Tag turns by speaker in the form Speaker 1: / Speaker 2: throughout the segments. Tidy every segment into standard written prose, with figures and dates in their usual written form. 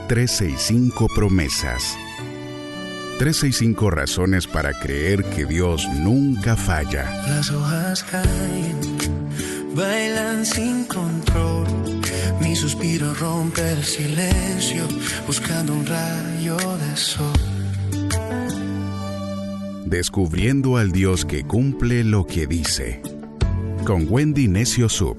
Speaker 1: 365 promesas. 365 razones para creer que Dios nunca falla.
Speaker 2: Las hojas caen, bailan sin control. Mi suspiro rompe el silencio, buscando un rayo de sol.
Speaker 1: Descubriendo al Dios que cumple lo que dice. Con Wendy Necio Sub.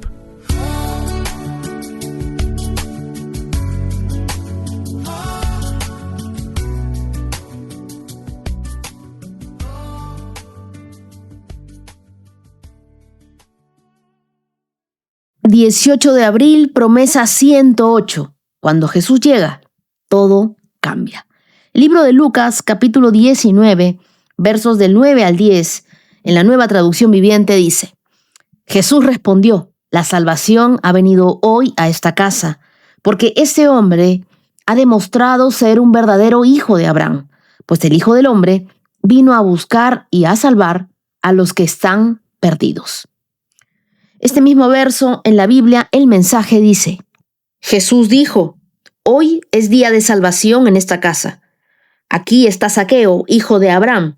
Speaker 3: ...18 de abril, promesa 108. Cuando Jesús llega, todo cambia. El libro de Lucas, capítulo 19, versos del 9 al 10, en la Nueva Traducción Viviente dice: Jesús respondió: la salvación ha venido hoy a esta casa, porque este hombre ha demostrado ser un verdadero hijo de Abraham, pues el Hijo del Hombre vino a buscar y a salvar a los que están perdidos. Este mismo verso en la Biblia, el mensaje dice: Jesús dijo: hoy es día de salvación en esta casa. Aquí está Zaqueo, hijo de Abraham,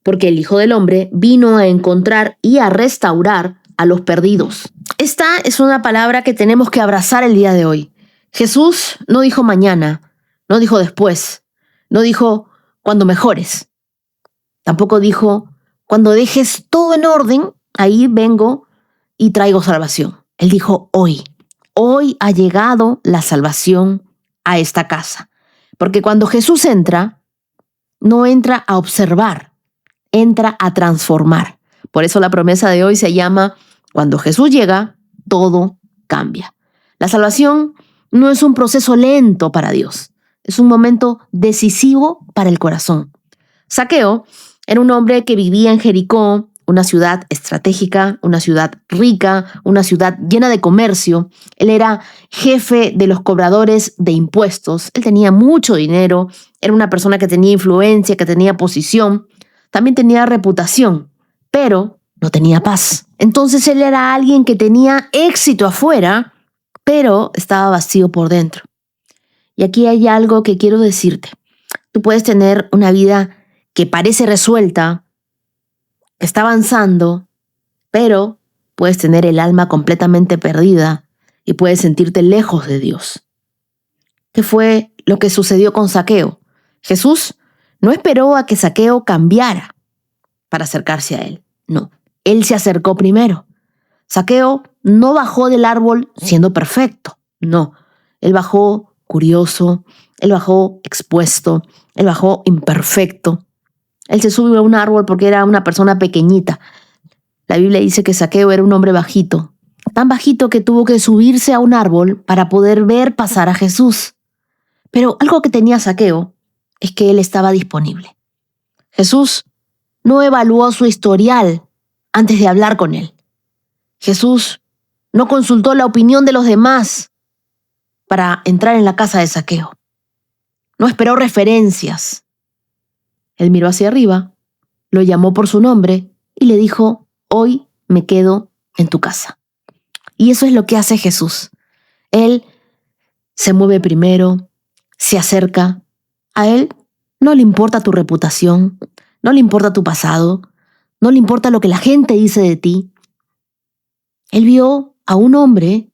Speaker 3: porque el Hijo del Hombre vino a encontrar y a restaurar a los perdidos. Esta es una palabra que tenemos que abrazar el día de hoy. Jesús no dijo mañana, no dijo después, no dijo cuando mejores. Tampoco dijo cuando dejes todo en orden, ahí vengo y traigo salvación. Él dijo hoy. Hoy ha llegado la salvación a esta casa. Porque cuando Jesús entra, no entra a observar, entra a transformar. Por eso la promesa de hoy se llama: cuando Jesús llega, todo cambia. La salvación no es un proceso lento para Dios, es un momento decisivo para el corazón. Zaqueo era un hombre que vivía en Jericó, una ciudad estratégica, una ciudad rica, una ciudad llena de comercio. Él era jefe de los cobradores de impuestos. Él tenía mucho dinero, era una persona que tenía influencia, que tenía posición, también tenía reputación, pero no tenía paz. Entonces él era alguien que tenía éxito afuera, pero estaba vacío por dentro. Y aquí hay algo que quiero decirte. Tú puedes tener una vida que parece resuelta, que está avanzando, pero puedes tener el alma completamente perdida y puedes sentirte lejos de Dios. ¿Qué fue lo que sucedió con Zaqueo? Jesús no esperó a que Zaqueo cambiara para acercarse a él. No, él se acercó primero. Zaqueo no bajó del árbol siendo perfecto. No, él bajó curioso, él bajó expuesto, él bajó imperfecto. Él se subió a un árbol porque era una persona pequeñita. La Biblia dice que Zaqueo era un hombre bajito, tan bajito que tuvo que subirse a un árbol para poder ver pasar a Jesús. Pero algo que tenía Zaqueo es que él estaba disponible. Jesús no evaluó su historial antes de hablar con él. Jesús no consultó la opinión de los demás para entrar en la casa de Zaqueo. No esperó referencias. Él miró hacia arriba, lo llamó por su nombre y le dijo: hoy me quedo en tu casa. Y eso es lo que hace Jesús. Él se mueve primero, se acerca. A él no le importa tu reputación, no le importa tu pasado, no le importa lo que la gente dice de ti. Él vio a un hombre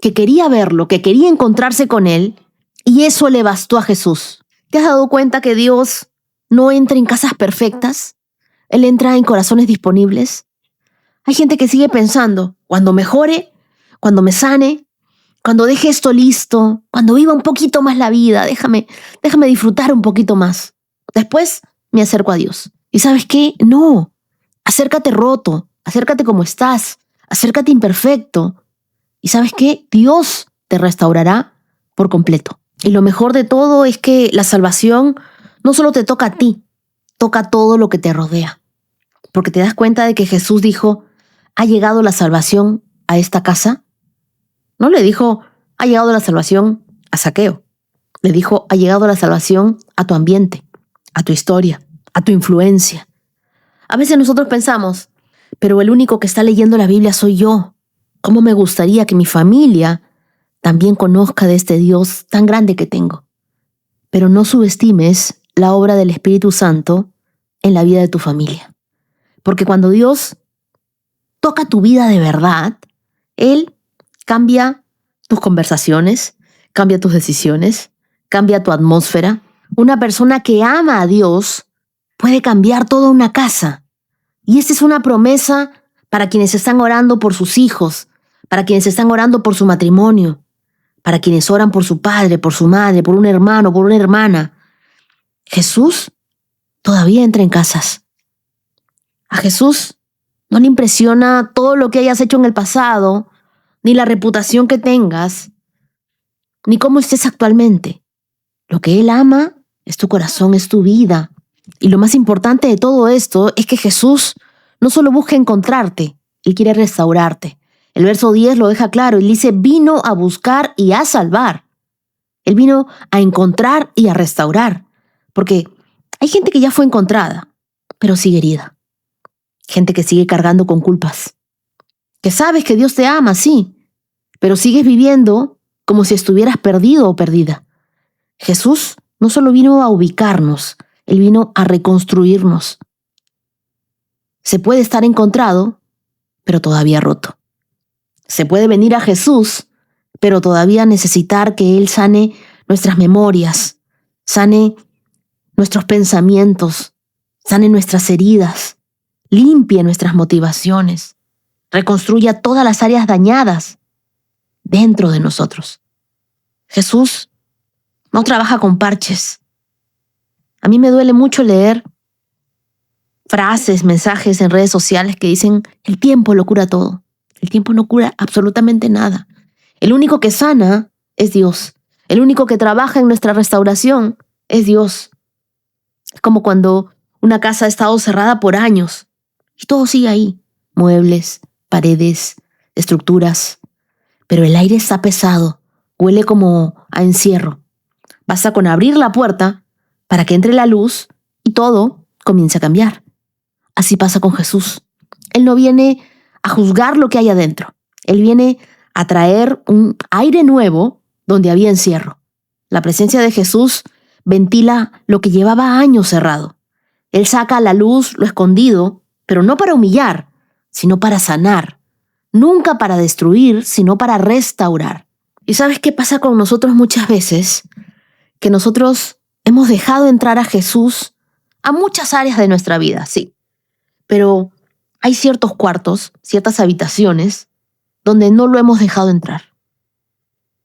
Speaker 3: que quería verlo, que quería encontrarse con él, y eso le bastó a Jesús. ¿Te has dado cuenta que Dios no entra en casas perfectas? Él entra en corazones disponibles. Hay gente que sigue pensando: cuando mejore, cuando me sane, cuando deje esto listo, cuando viva un poquito más la vida, déjame disfrutar un poquito más. Después me acerco a Dios. ¿Y sabes qué? No. Acércate roto, acércate como estás, acércate imperfecto. ¿Y sabes qué? Dios te restaurará por completo. Y lo mejor de todo es que la salvación no solo te toca a ti, toca todo lo que te rodea. Porque te das cuenta de que Jesús dijo: ¿ha llegado la salvación a esta casa? No le dijo: ha llegado la salvación a Zaqueo. Le dijo: ha llegado la salvación a tu ambiente, a tu historia, a tu influencia. A veces nosotros pensamos: pero el único que está leyendo la Biblia soy yo. ¿Cómo me gustaría que mi familia también conozca de este Dios tan grande que tengo? pero no subestimes la obra del Espíritu Santo en la vida de tu familia. Porque cuando Dios toca tu vida de verdad, Él cambia tus conversaciones, cambia tus decisiones, cambia tu atmósfera. Una persona que ama a Dios puede cambiar toda una casa. Y esta es una promesa para quienes están orando por sus hijos, para quienes están orando por su matrimonio, para quienes oran por su padre, por su madre, por un hermano, por una hermana. Jesús todavía entra en casas. A Jesús no le impresiona todo lo que hayas hecho en el pasado, ni la reputación que tengas, ni cómo estés actualmente. Lo que Él ama es tu corazón, es tu vida. Y lo más importante de todo esto es que Jesús no solo busca encontrarte, Él quiere restaurarte. El verso 10 lo deja claro, Él dice, vino a buscar y a salvar. Él vino a encontrar y a restaurar. Porque hay gente que ya fue encontrada, pero sigue herida. Gente que sigue cargando con culpas. Que sabes que Dios te ama, sí, pero sigues viviendo como si estuvieras perdido o perdida. Jesús no solo vino a ubicarnos, Él vino a reconstruirnos. Se puede estar encontrado, pero todavía roto. Se puede venir a Jesús, pero todavía necesitar que Él sane nuestras memorias, sane nuestros pensamientos, sane nuestras heridas, limpie nuestras motivaciones, reconstruya todas las áreas dañadas dentro de nosotros. Jesús no trabaja con parches. A mí me duele mucho leer frases, mensajes en redes sociales que dicen, el tiempo lo cura todo. El tiempo no cura absolutamente nada. El único que sana es Dios. El único que trabaja en nuestra restauración es Dios. Es como cuando una casa ha estado cerrada por años y todo sigue ahí. Muebles, paredes, estructuras. Pero el aire está pesado, huele como a encierro. Basta con abrir la puerta para que entre la luz y todo comience a cambiar. Así pasa con Jesús. Él no viene a juzgar lo que hay adentro. Él viene a traer un aire nuevo donde había encierro. La presencia de Jesús ventila lo que llevaba años cerrado. Él saca a la luz lo escondido, pero no para humillar, sino para sanar. Nunca para destruir, sino para restaurar. ¿Y sabes qué pasa con nosotros muchas veces? Que nosotros hemos dejado entrar a Jesús a muchas áreas de nuestra vida, sí. Pero hay ciertos cuartos, ciertas habitaciones, donde no lo hemos dejado entrar.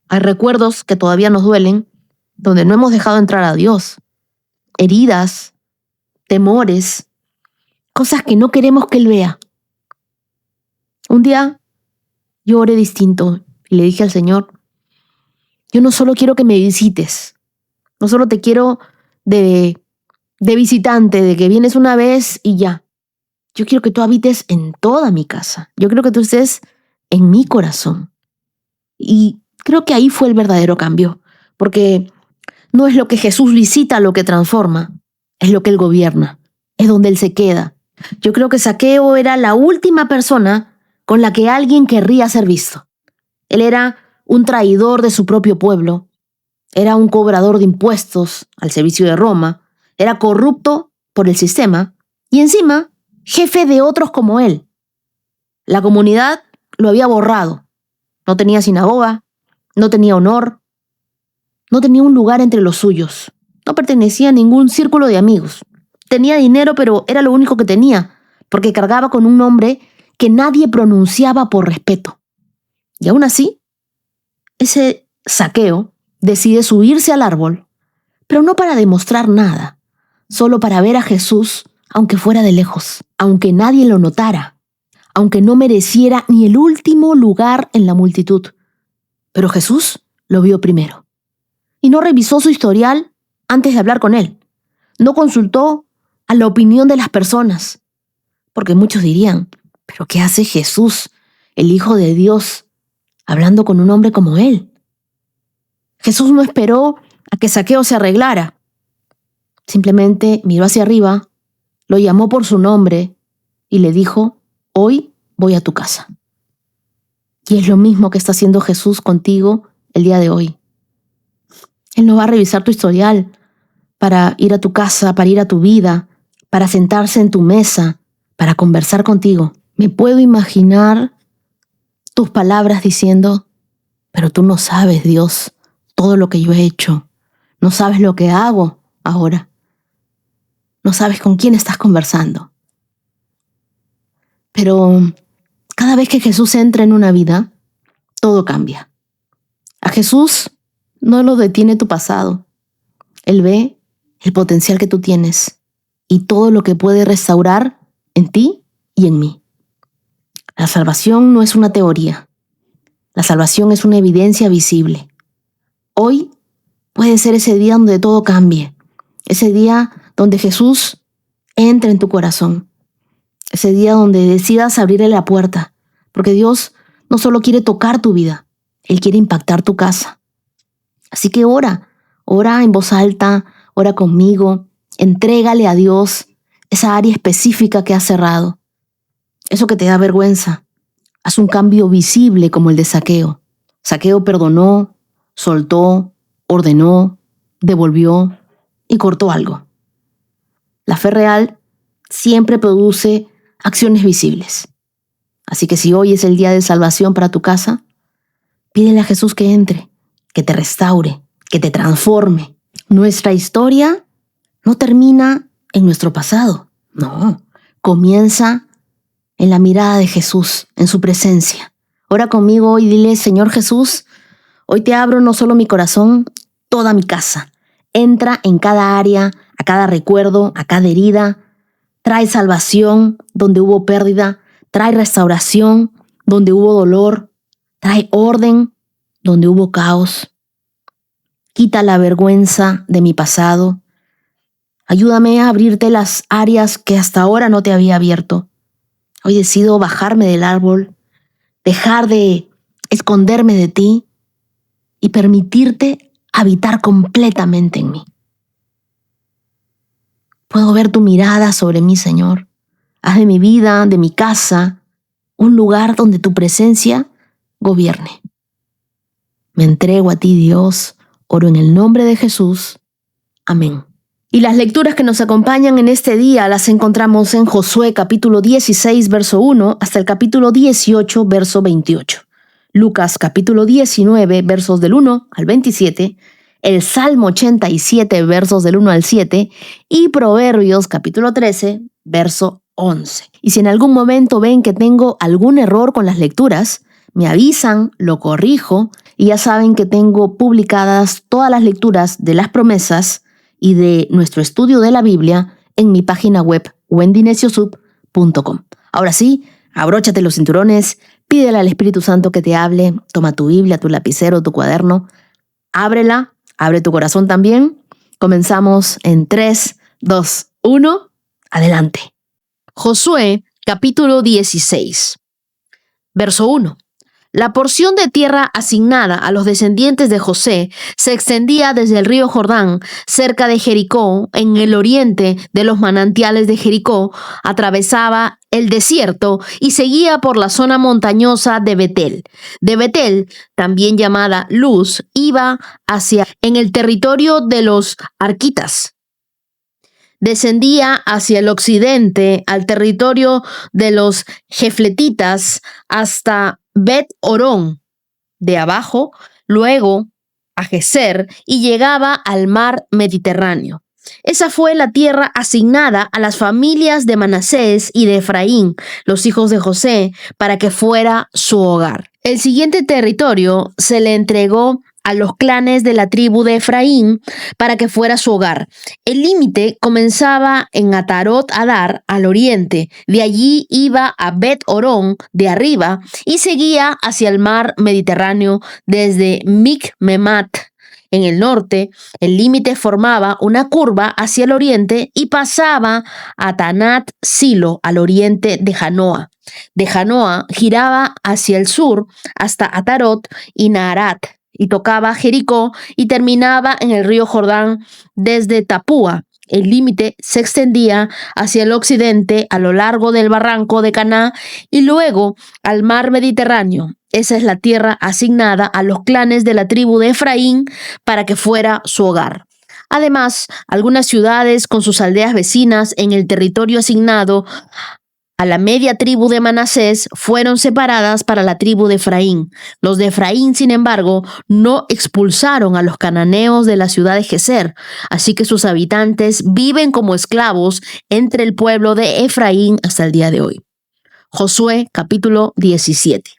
Speaker 3: Hay recuerdos que todavía nos duelen, donde no hemos dejado entrar a Dios. Heridas, temores, cosas que no queremos que Él vea. Un día yo oré distinto y le dije al Señor, yo no solo quiero que me visites, no solo te quiero de visitante, de que vienes una vez y ya. Yo quiero que tú habites en toda mi casa. Yo quiero que tú estés en mi corazón. Y creo que ahí fue el verdadero cambio, porque no es lo que Jesús visita lo que transforma, es lo que Él gobierna, es donde Él se queda. Yo creo que Zaqueo era la última persona con la que alguien querría ser visto. Él era un traidor de su propio pueblo, era un cobrador de impuestos al servicio de Roma, era corrupto por el sistema y encima jefe de otros como él. La comunidad lo había borrado. No tenía sinagoga, no tenía honor, no tenía un lugar entre los suyos, no pertenecía a ningún círculo de amigos. Tenía dinero, pero era lo único que tenía, porque cargaba con un nombre que nadie pronunciaba por respeto. Y aún así, ese Zaqueo decide subirse al árbol, pero no para demostrar nada, solo para ver a Jesús, aunque fuera de lejos, aunque nadie lo notara, aunque no mereciera ni el último lugar en la multitud. Pero Jesús lo vio primero. Y no revisó su historial antes de hablar con él. No consultó a la opinión de las personas. Porque muchos dirían, ¿pero qué hace Jesús, el Hijo de Dios, hablando con un hombre como él? Jesús no esperó a que Zaqueo se arreglara. Simplemente miró hacia arriba, lo llamó por su nombre y le dijo, hoy voy a tu casa. Y es lo mismo que está haciendo Jesús contigo el día de hoy. Él no va a revisar tu historial para ir a tu casa, para ir a tu vida, para sentarse en tu mesa, para conversar contigo. Me puedo imaginar tus palabras diciendo: pero tú no sabes, Dios, todo lo que yo he hecho. No sabes lo que hago ahora. No sabes con quién estás conversando. Pero cada vez que Jesús entra en una vida, todo cambia. A Jesús no lo detiene tu pasado. Él ve el potencial que tú tienes y todo lo que puede restaurar en ti y en mí. La salvación no es una teoría. La salvación es una evidencia visible. Hoy puede ser ese día donde todo cambie. Ese día donde Jesús entre en tu corazón. Ese día donde decidas abrirle la puerta. Porque Dios no solo quiere tocar tu vida, Él quiere impactar tu casa. Así que ora en voz alta, ora conmigo, entrégale a Dios esa área específica que has cerrado. Eso que te da vergüenza. Haz un cambio visible como el de Zaqueo. Zaqueo perdonó, soltó, ordenó, devolvió y cortó algo. La fe real siempre produce acciones visibles. Así que si hoy es el día de salvación para tu casa, pídele a Jesús que entre, que te restaure, que te transforme. Nuestra historia no termina en nuestro pasado. No, comienza en la mirada de Jesús, en su presencia. Ora conmigo y dile: Señor Jesús, hoy te abro no solo mi corazón, toda mi casa. Entra en cada área, a cada recuerdo, a cada herida. Trae salvación donde hubo pérdida. Trae restauración donde hubo dolor. Trae orden donde hubo caos. Quita la vergüenza de mi pasado. Ayúdame a abrirte las áreas que hasta ahora no te había abierto. Hoy decido bajarme del árbol, dejar de esconderme de ti y permitirte habitar completamente en mí. Puedo ver tu mirada sobre mí, Señor. Haz de mi vida, de mi casa, un lugar donde tu presencia gobierne. Me entrego a ti, Dios. Oro en el nombre de Jesús. Amén. Y las lecturas que nos acompañan en este día las encontramos en Josué capítulo 16, verso 1 hasta el capítulo 18, verso 28. Lucas capítulo 19, versos del 1 al 27, el Salmo 87, versos del 1 al 7 y Proverbios capítulo 13, verso 11. Y si en algún momento ven que tengo algún error con las lecturas, me avisan, lo corrijo y ya saben que tengo publicadas todas las lecturas de las promesas y de nuestro estudio de la Biblia en mi página web wendyneciosub.com. Ahora sí, abróchate los cinturones, pídele al Espíritu Santo que te hable, toma tu Biblia, tu lapicero, tu cuaderno, ábrela, abre tu corazón también. Comenzamos en 3, 2, 1, adelante. Josué capítulo 16, verso 1. La porción de tierra asignada a los descendientes de José se extendía desde el río Jordán, cerca de Jericó, en el oriente de los manantiales de Jericó, atravesaba el desierto y seguía por la zona montañosa de Betel. De Betel, también llamada Luz, iba hacia en el territorio de los arquitas. Descendía hacia el occidente al territorio de los jefletitas hasta Bet-Orón, de abajo, luego a Geser y llegaba al mar Mediterráneo. Esa fue la tierra asignada a las familias de Manasés y de Efraín, los hijos de José, para que fuera su hogar. El siguiente territorio se le entregó a los clanes de la tribu de Efraín para que fuera su hogar. El límite comenzaba en Atarot Adar al oriente, de allí iba a Bet-Orón de arriba y seguía hacia el mar Mediterráneo desde Micmemat en el norte. El límite formaba una curva hacia el oriente y pasaba a Tanat Silo al oriente de Janoa. De Janoa giraba hacia el sur hasta Atarot y Naarat, y tocaba Jericó y terminaba en el río Jordán desde Tapúa. El límite se extendía hacia el occidente a lo largo del barranco de Caná y luego al mar Mediterráneo. esa es la tierra asignada a los clanes de la tribu de Efraín para que fuera su hogar. Además, algunas ciudades con sus aldeas vecinas en el territorio asignado a la media tribu de Manasés fueron separadas para la tribu de Efraín. Los de Efraín, sin embargo, no expulsaron a los cananeos de la ciudad de Geser, así que sus habitantes viven como esclavos entre el pueblo de Efraín hasta el día de hoy. Josué capítulo 17.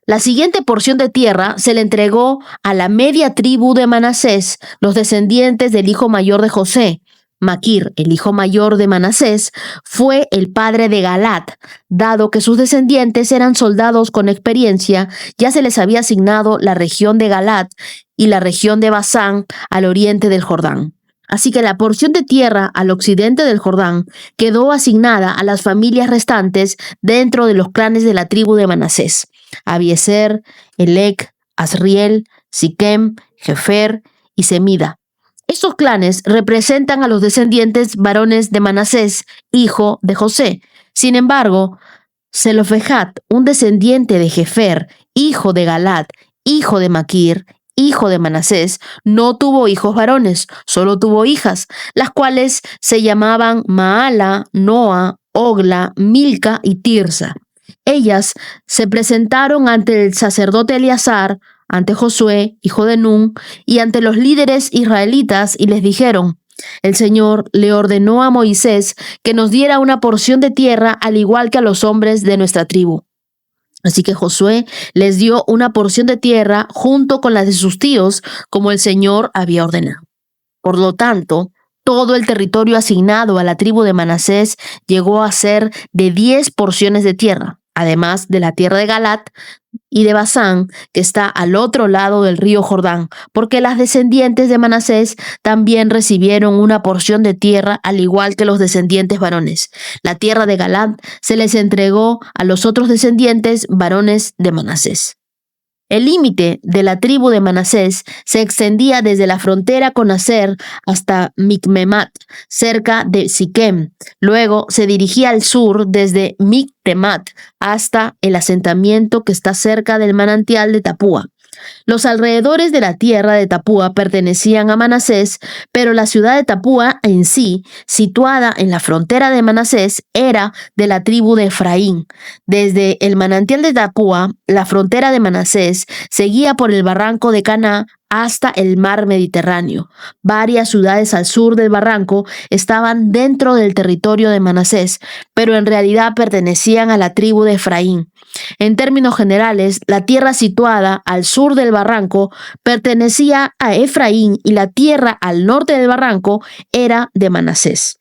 Speaker 3: La siguiente porción de tierra se le entregó a la media tribu de Manasés, los descendientes del hijo mayor de José. Maquir, el hijo mayor de Manasés, fue el padre de Galat. Dado que sus descendientes eran soldados con experiencia, ya se les había asignado la región de Galat y la región de Basán al oriente del Jordán. Así que la porción de tierra al occidente del Jordán quedó asignada a las familias restantes dentro de los clanes de la tribu de Manasés: Abiezer, Elec, Asriel, Siquem, Jefer y Semida. Estos clanes representan a los descendientes varones de Manasés, hijo de José. Sin embargo, Zelofejat, un descendiente de Jefer, hijo de Galat, hijo de Maquir, hijo de Manasés, no tuvo hijos varones, solo tuvo hijas, las cuales se llamaban Maala, Noa, Ogla, Milca y Tirsa. Ellas se presentaron ante el sacerdote Eleazar, ante Josué, hijo de Nun, y ante los líderes israelitas, y les dijeron: el Señor le ordenó a Moisés que nos diera una porción de tierra al igual que a los hombres de nuestra tribu. Así que Josué les dio una porción de tierra junto con las de sus tíos, como el Señor había ordenado. Por lo tanto, todo el territorio asignado a la tribu de Manasés llegó a ser de 10 porciones de tierra, además de la tierra de Galat y de Basán, que está al otro lado del río Jordán, porque las descendientes de Manasés también recibieron una porción de tierra al igual que los descendientes varones. La tierra de Galat se les entregó a los otros descendientes varones de Manasés. El límite de la tribu de Manasés se extendía desde la frontera con Aser hasta Micmemat, cerca de Siquem. Luego se dirigía al sur desde Mictemat hasta el asentamiento que está cerca del manantial de Tapúa. Los alrededores de la tierra de Tapúa pertenecían a Manasés, pero la ciudad de Tapúa en sí, situada en la frontera de Manasés, era de la tribu de Efraín. Desde el manantial de Tapúa, la frontera de Manasés seguía por el barranco de Caná hasta el mar Mediterráneo. Varias ciudades al sur del barranco estaban dentro del territorio de Manasés, pero en realidad pertenecían a la tribu de Efraín. En términos generales, la tierra situada al sur del barranco pertenecía a Efraín y la tierra al norte del barranco era de Manasés.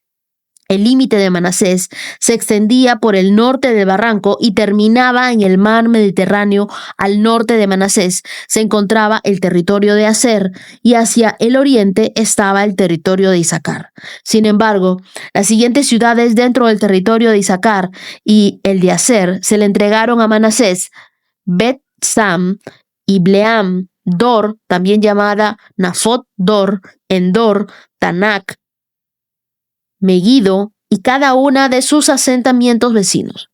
Speaker 3: El límite de Manasés se extendía por el norte del barranco y terminaba en el mar Mediterráneo. Al norte de Manasés se encontraba el territorio de Aser y hacia el oriente estaba el territorio de Isaacar. Sin embargo, las siguientes ciudades dentro del territorio de Isaacar y el de Aser se le entregaron a Manasés: Bet-Sam, Ibleam, Dor, también llamada Nafot Dor, Endor, Tanak, Megiddo y cada una de sus asentamientos vecinos.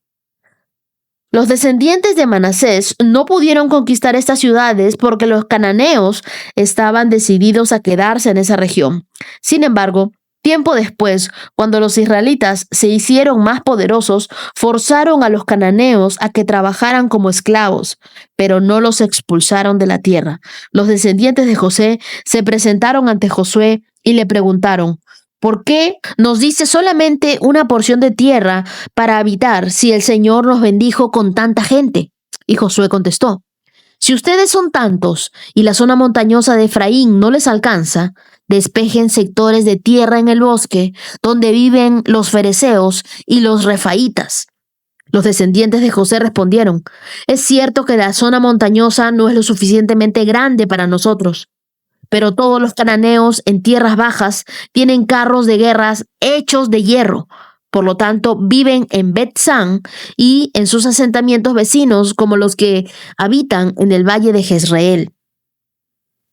Speaker 3: Los descendientes de Manasés no pudieron conquistar estas ciudades porque los cananeos estaban decididos a quedarse en esa región. Sin embargo, tiempo después, cuando los israelitas se hicieron más poderosos, forzaron a los cananeos a que trabajaran como esclavos, pero no los expulsaron de la tierra. Los descendientes de José se presentaron ante Josué y le preguntaron: ¿por qué nos diste solamente una porción de tierra para habitar si el Señor nos bendijo con tanta gente? Y Josué contestó: si ustedes son tantos y la zona montañosa de Efraín no les alcanza, despejen sectores de tierra en el bosque donde viven los fereceos y los refaitas. Los descendientes de José respondieron: es cierto que la zona montañosa no es lo suficientemente grande para nosotros, pero todos los cananeos en tierras bajas tienen carros de guerras hechos de hierro. Por lo tanto, viven en Bet-San y en sus asentamientos vecinos, como los que habitan en el valle de Jezreel.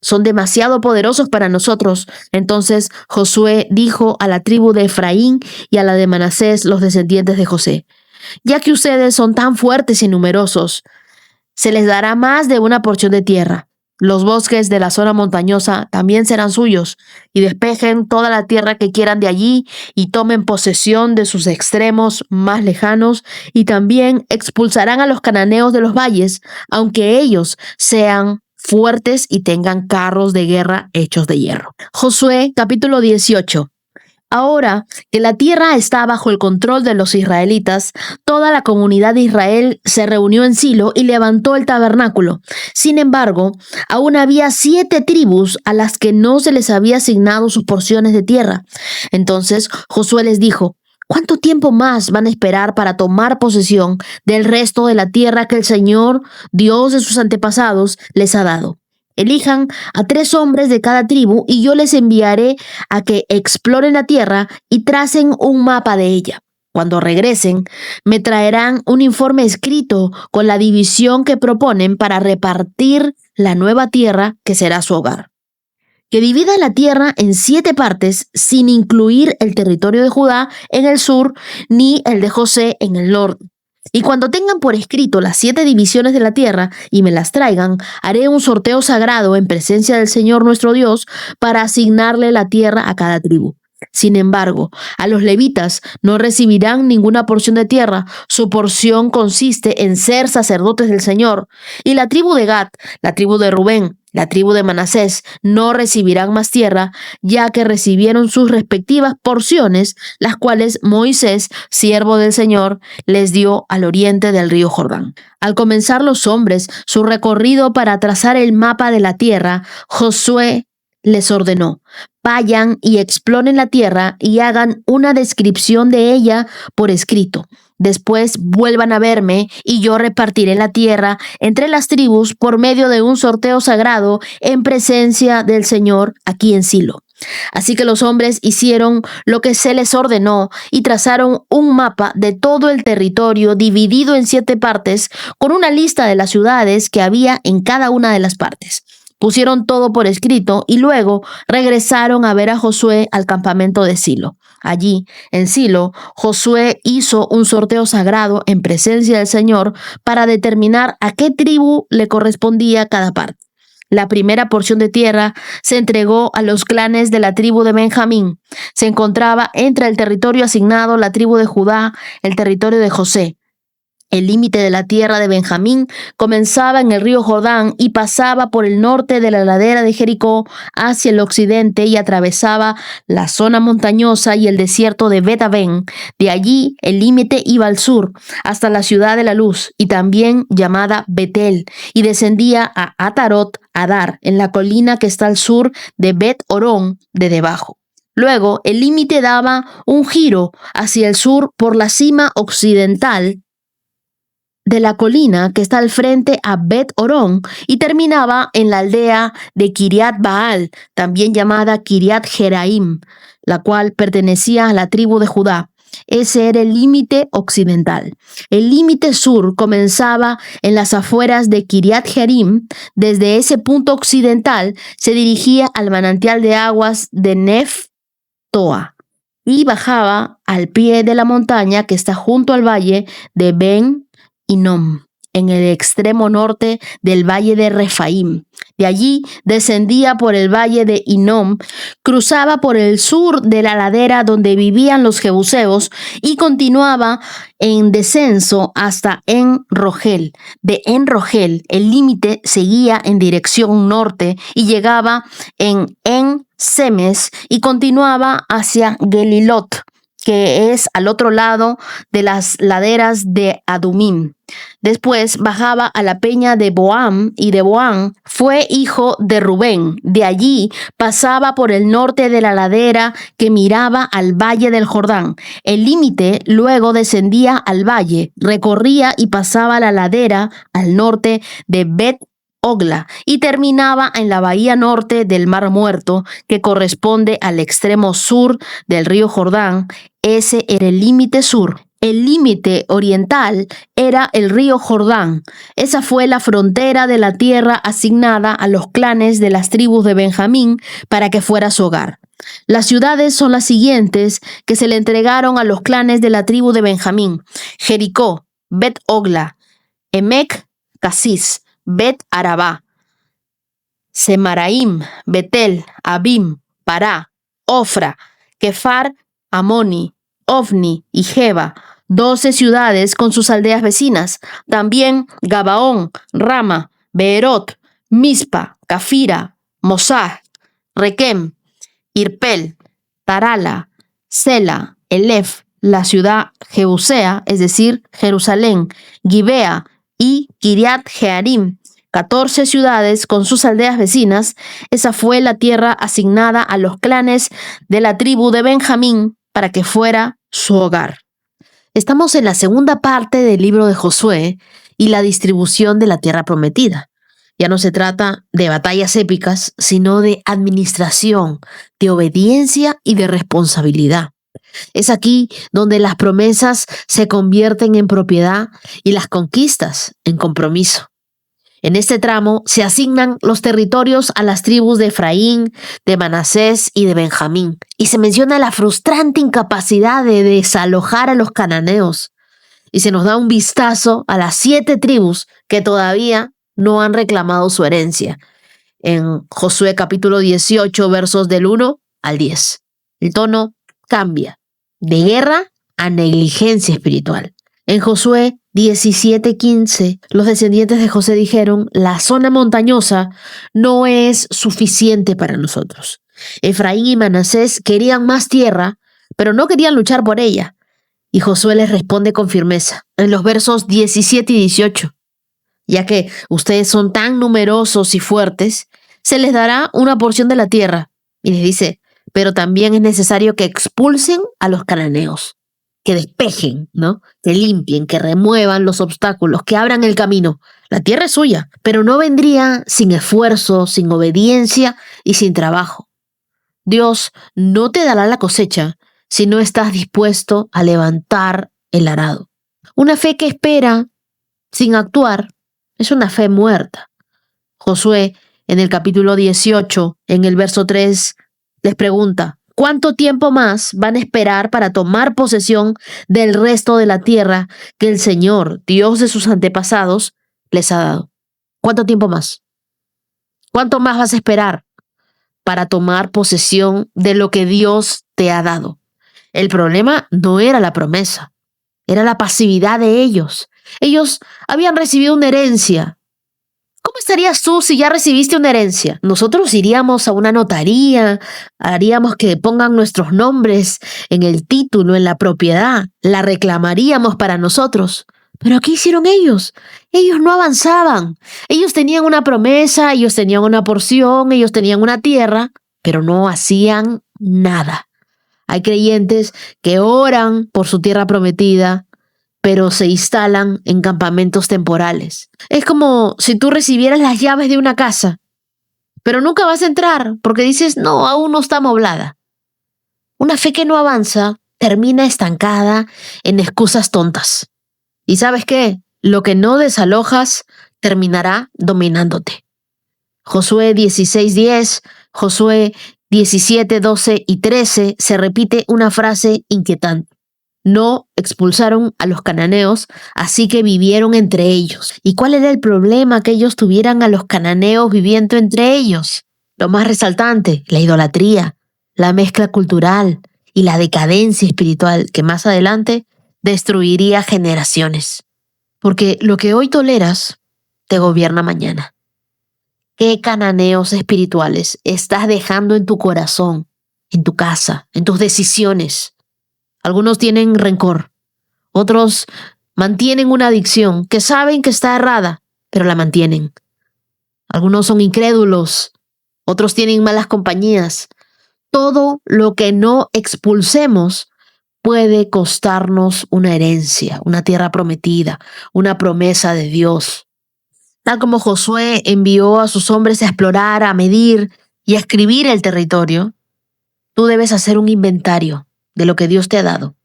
Speaker 3: Son demasiado poderosos para nosotros. Entonces Josué dijo a la tribu de Efraín y a la de Manasés, los descendientes de José: ya que ustedes son tan fuertes y numerosos, se les dará más de una porción de tierra. Los bosques de la zona montañosa también serán suyos, y despejen toda la tierra que quieran de allí, y tomen posesión de sus extremos más lejanos, y también expulsarán a los cananeos de los valles, aunque ellos sean fuertes y tengan carros de guerra hechos de hierro. Josué capítulo 18. Ahora que la tierra está bajo el control de los israelitas, toda la comunidad de Israel se reunió en Silo y levantó el tabernáculo. Sin embargo, aún había 7 tribus a las que no se les había asignado sus porciones de tierra. Entonces Josué les dijo: ¿cuánto tiempo más van a esperar para tomar posesión del resto de la tierra que el Señor, Dios de sus antepasados, les ha dado? Elijan a 3 hombres de cada tribu y yo les enviaré a que exploren la tierra y tracen un mapa de ella. Cuando regresen, me traerán un informe escrito con la división que proponen para repartir la nueva tierra que será su hogar. Que divida la tierra en 7 partes, sin incluir el territorio de Judá en el sur ni el de José en el norte. Y cuando tengan por escrito las 7 divisiones de la tierra y me las traigan, haré un sorteo sagrado en presencia del Señor nuestro Dios para asignarle la tierra a cada tribu. Sin embargo, a los levitas no recibirán ninguna porción de tierra. Su porción consiste en ser sacerdotes del Señor. Y la tribu de Gad, la tribu de Rubén, la tribu de Manasés no recibirán más tierra, ya que recibieron sus respectivas porciones, las cuales Moisés, siervo del Señor, les dio al oriente del río Jordán. Al comenzar los hombres su recorrido para trazar el mapa de la tierra, Josué les ordenó: vayan y exploren la tierra y hagan una descripción de ella por escrito. Después vuelvan a verme y yo repartiré la tierra entre las tribus por medio de un sorteo sagrado en presencia del Señor aquí en Silo. Así que los hombres hicieron lo que se les ordenó y trazaron un mapa de todo el territorio dividido en 7 partes con una lista de las ciudades que había en cada una de las partes. Pusieron todo por escrito y luego regresaron a ver a Josué al campamento de Silo. Allí, en Silo, Josué hizo un sorteo sagrado en presencia del Señor para determinar a qué tribu le correspondía cada parte. La primera porción de tierra se entregó a los clanes de la tribu de Benjamín. Se encontraba entre el territorio asignado la tribu de Judá, el territorio de José. El límite de la tierra de Benjamín comenzaba en el río Jordán y pasaba por el norte de la ladera de Jericó hacia el occidente y atravesaba la zona montañosa y el desierto de Bet-Aven. De allí el límite iba al sur hasta la ciudad de la luz y también llamada Betel y descendía a Atarot Adar en la colina que está al sur de Bet-Orón de debajo. Luego el límite daba un giro hacia el sur por la cima occidental de la colina que está al frente a Bet-Orón y terminaba en la aldea de Kiriat Baal, también llamada Kiriat Jeraim, la cual pertenecía a la tribu de Judá. Ese era el límite occidental. El límite sur comenzaba en las afueras de Kiriat Jearim. Desde ese punto occidental se dirigía al manantial de aguas de Neftoa y bajaba al pie de la montaña que está junto al valle de Ben Hinnom, en el extremo norte del valle de Refaim. De allí descendía por el valle de Hinnom, cruzaba por el sur de la ladera donde vivían los jebuseos y continuaba en descenso hasta En-Rogel. De En-Rogel el límite seguía en dirección norte y llegaba en En-Semes y continuaba hacia Gelilot, que es al otro lado de las laderas de Adumim. Después bajaba a la peña de Boam, y de Boam fue hijo de Rubén. De allí pasaba por el norte de la ladera que miraba al valle del Jordán. El límite luego descendía al valle, recorría y pasaba la ladera al norte de Bet-Ogla y terminaba en la bahía norte del Mar Muerto, que corresponde al extremo sur del río Jordán. Ese era el límite sur. El límite oriental era el río Jordán. Esa fue la frontera de la tierra asignada a los clanes de las tribus de Benjamín para que fuera su hogar. Las ciudades son las siguientes que se le entregaron a los clanes de la tribu de Benjamín: Jericó, Bet-Ogla, Emec, Casís, Bet Arabá, Semaraim, Betel, Abim, Pará, Ofra, Kefar, Amoni, Ofni y Geba, 12 ciudades con sus aldeas vecinas. También Gabaón, Rama, Beerot, Mispa, Cafira, Mosah, Requem, Irpel, Tarala, Sela, Elef, la ciudad Jebusea, es decir, Jerusalén, Gibea y Kiriat Jearim, 14 ciudades con sus aldeas vecinas. Esa fue la tierra asignada a los clanes de la tribu de Benjamín para que fuera su hogar. Estamos en la segunda parte del libro de Josué y la distribución de la tierra prometida. Ya no se trata de batallas épicas, sino de administración, de obediencia y de responsabilidad. Es aquí donde las promesas se convierten en propiedad y las conquistas en compromiso. En este tramo se asignan los territorios a las tribus de Efraín, de Manasés y de Benjamín. Y se menciona la frustrante incapacidad de desalojar a los cananeos. Y se nos da un vistazo a las 7 tribus que todavía no han reclamado su herencia. En Josué capítulo 18, versos del 1 al 10. El tono cambia de guerra a negligencia espiritual. En Josué 17:15, los descendientes de José dijeron: la zona montañosa no es suficiente para nosotros. Efraín y Manasés querían más tierra, pero no querían luchar por ella. Y Josué les responde con firmeza en los versos 17 y 18. Ya que ustedes son tan numerosos y fuertes, se les dará una porción de la tierra. Y les dice: pero también es necesario que expulsen a los cananeos, que despejen, ¿no? Que limpien, que remuevan los obstáculos, que abran el camino. La tierra es suya, pero no vendría sin esfuerzo, sin obediencia y sin trabajo. Dios no te dará la cosecha si no estás dispuesto a levantar el arado. Una fe que espera sin actuar es una fe muerta. Josué, en el capítulo 18, en el verso 3, les pregunta: ¿cuánto tiempo más van a esperar para tomar posesión del resto de la tierra que el Señor, Dios de sus antepasados, les ha dado? ¿Cuánto tiempo más? ¿Cuánto más vas a esperar para tomar posesión de lo que Dios te ha dado? El problema no era la promesa, era la pasividad de ellos. Ellos habían recibido una herencia. ¿Cómo estarías tú si ya recibiste una herencia? Nosotros iríamos a una notaría, haríamos que pongan nuestros nombres en el título, en la propiedad, la reclamaríamos para nosotros. Pero ¿qué hicieron ellos? Ellos no avanzaban. Ellos tenían una promesa, ellos tenían una porción, ellos tenían una tierra, pero no hacían nada. Hay creyentes que oran por su tierra prometida, pero se instalan en campamentos temporales. Es como si tú recibieras las llaves de una casa, pero nunca vas a entrar porque dices: no, aún no está amoblada. Una fe que no avanza termina estancada en excusas tontas. ¿Y sabes qué? Lo que no desalojas terminará dominándote. Josué 16:10, Josué 17:12 y 13 se repite una frase inquietante. No expulsaron a los cananeos, así que vivieron entre ellos. ¿Y cuál era el problema que ellos tuvieran a los cananeos viviendo entre ellos? Lo más resaltante: la idolatría, la mezcla cultural y la decadencia espiritual que más adelante destruiría generaciones. Porque lo que hoy toleras te gobierna mañana. ¿Qué cananeos espirituales estás dejando en tu corazón, en tu casa, en tus decisiones? Algunos tienen rencor, otros mantienen una adicción que saben que está errada, pero la mantienen. Algunos son incrédulos, otros tienen malas compañías. Todo lo que no expulsemos puede costarnos una herencia, una tierra prometida, una promesa de Dios. Tal como Josué envió a sus hombres a explorar, a medir y a escribir el territorio, tú debes hacer un inventario de lo que Dios te ha dado.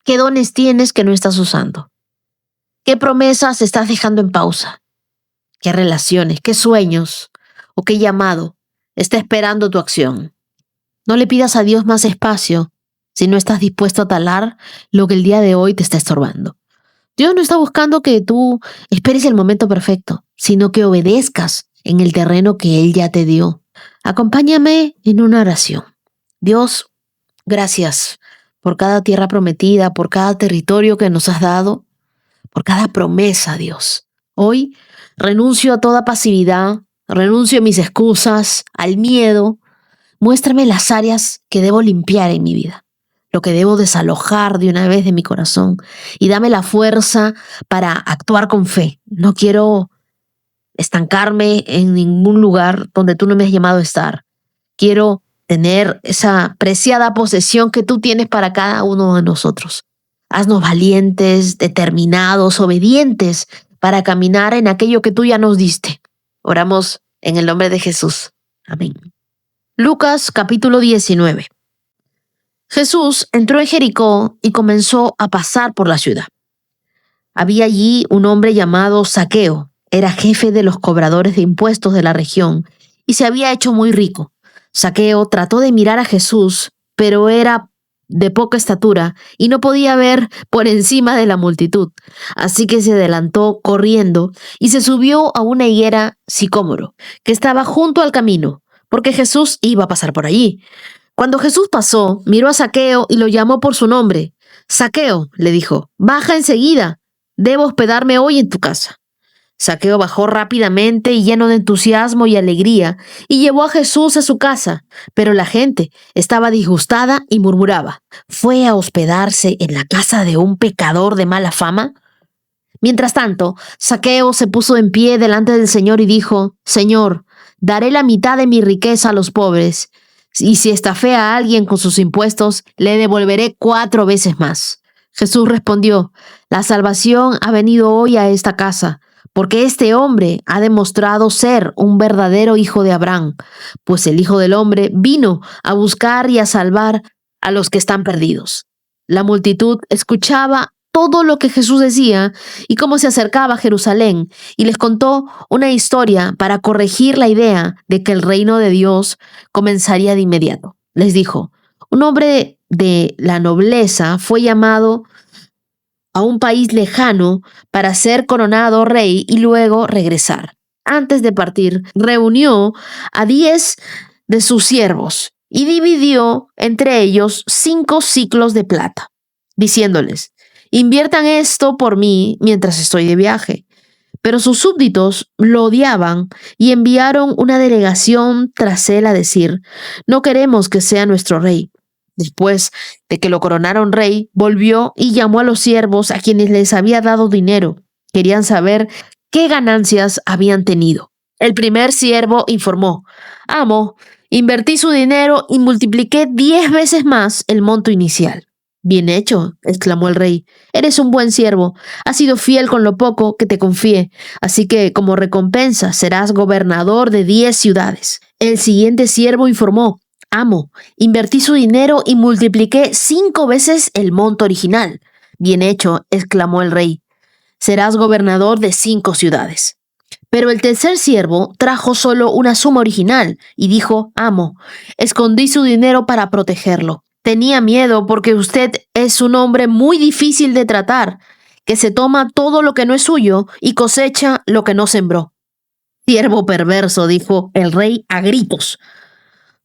Speaker 3: ¿Qué dones tienes que no estás usando? ¿Qué promesas estás dejando en pausa? ¿Qué relaciones, qué sueños o qué llamado está esperando tu acción? No le pidas a Dios más espacio si no estás dispuesto a talar lo que el día de hoy te está estorbando. Dios no está buscando que tú esperes el momento perfecto, sino que obedezcas en el terreno que Él ya te dio. Acompáñame en una oración. Dios, gracias por cada tierra prometida, por cada territorio que nos has dado, por cada promesa, Dios. Hoy renuncio a toda pasividad, renuncio a mis excusas, al miedo. Muéstrame las áreas que debo limpiar en mi vida, lo que debo desalojar de una vez de mi corazón, y dame la fuerza para actuar con fe. No quiero estancarme en ningún lugar donde tú no me has llamado a estar. Quiero tener esa preciada posesión que tú tienes para cada uno de nosotros. Haznos valientes, determinados, obedientes para caminar en aquello que tú ya nos diste. Oramos en el nombre de Jesús. Amén. Lucas capítulo 19. Jesús entró en Jericó y comenzó a pasar por la ciudad. Había allí un hombre llamado Zaqueo. Era jefe de los cobradores de impuestos de la región y se había hecho muy rico. Zaqueo trató de mirar a Jesús, pero era de poca estatura y no podía ver por encima de la multitud. Así que se adelantó corriendo y se subió a una higuera sicómoro que estaba junto al camino, porque Jesús iba a pasar por allí. Cuando Jesús pasó, miró a Zaqueo y lo llamó por su nombre. Zaqueo, le dijo, baja enseguida, debo hospedarme hoy en tu casa. Zaqueo bajó rápidamente y lleno de entusiasmo y alegría, y llevó a Jesús a su casa, pero la gente estaba disgustada y murmuraba, ¿fue a hospedarse en la casa de un pecador de mala fama? Mientras tanto, Zaqueo se puso en pie delante del Señor y dijo, Señor, daré la mitad de mi riqueza a los pobres, y si estafé a alguien con sus impuestos, le devolveré 4 veces más. Jesús respondió, la salvación ha venido hoy a esta casa, porque este hombre ha demostrado ser un verdadero hijo de Abraham, pues el Hijo del Hombre vino a buscar y a salvar a los que están perdidos. La multitud escuchaba todo lo que Jesús decía y cómo se acercaba a Jerusalén, y les contó una historia para corregir la idea de que el reino de Dios comenzaría de inmediato. Les dijo, un hombre de la nobleza fue llamado a un país lejano para ser coronado rey y luego regresar. Antes de partir, reunió a 10 de sus siervos y dividió entre ellos 5 siclos de plata, diciéndoles, inviertan esto por mí mientras estoy de viaje. Pero sus súbditos lo odiaban y enviaron una delegación tras él a decir, no queremos que sea nuestro rey. Después de que lo coronaron rey, volvió y llamó a los siervos a quienes les había dado dinero. Querían saber qué ganancias habían tenido. El primer siervo informó, amo, invertí su dinero y multipliqué 10 veces más el monto inicial. Bien hecho, exclamó el rey. Eres un buen siervo. Has sido fiel con lo poco que te confié. Así que, como recompensa, serás gobernador de 10 ciudades. El siguiente siervo informó, amo, invertí su dinero y multipliqué 5 veces el monto original. Bien hecho, exclamó el rey. Serás gobernador de 5 ciudades. Pero el tercer siervo trajo solo una suma original y dijo, amo, escondí su dinero para protegerlo. Tenía miedo porque usted es un hombre muy difícil de tratar, que se toma todo lo que no es suyo y cosecha lo que no sembró. Siervo perverso, dijo el rey a gritos.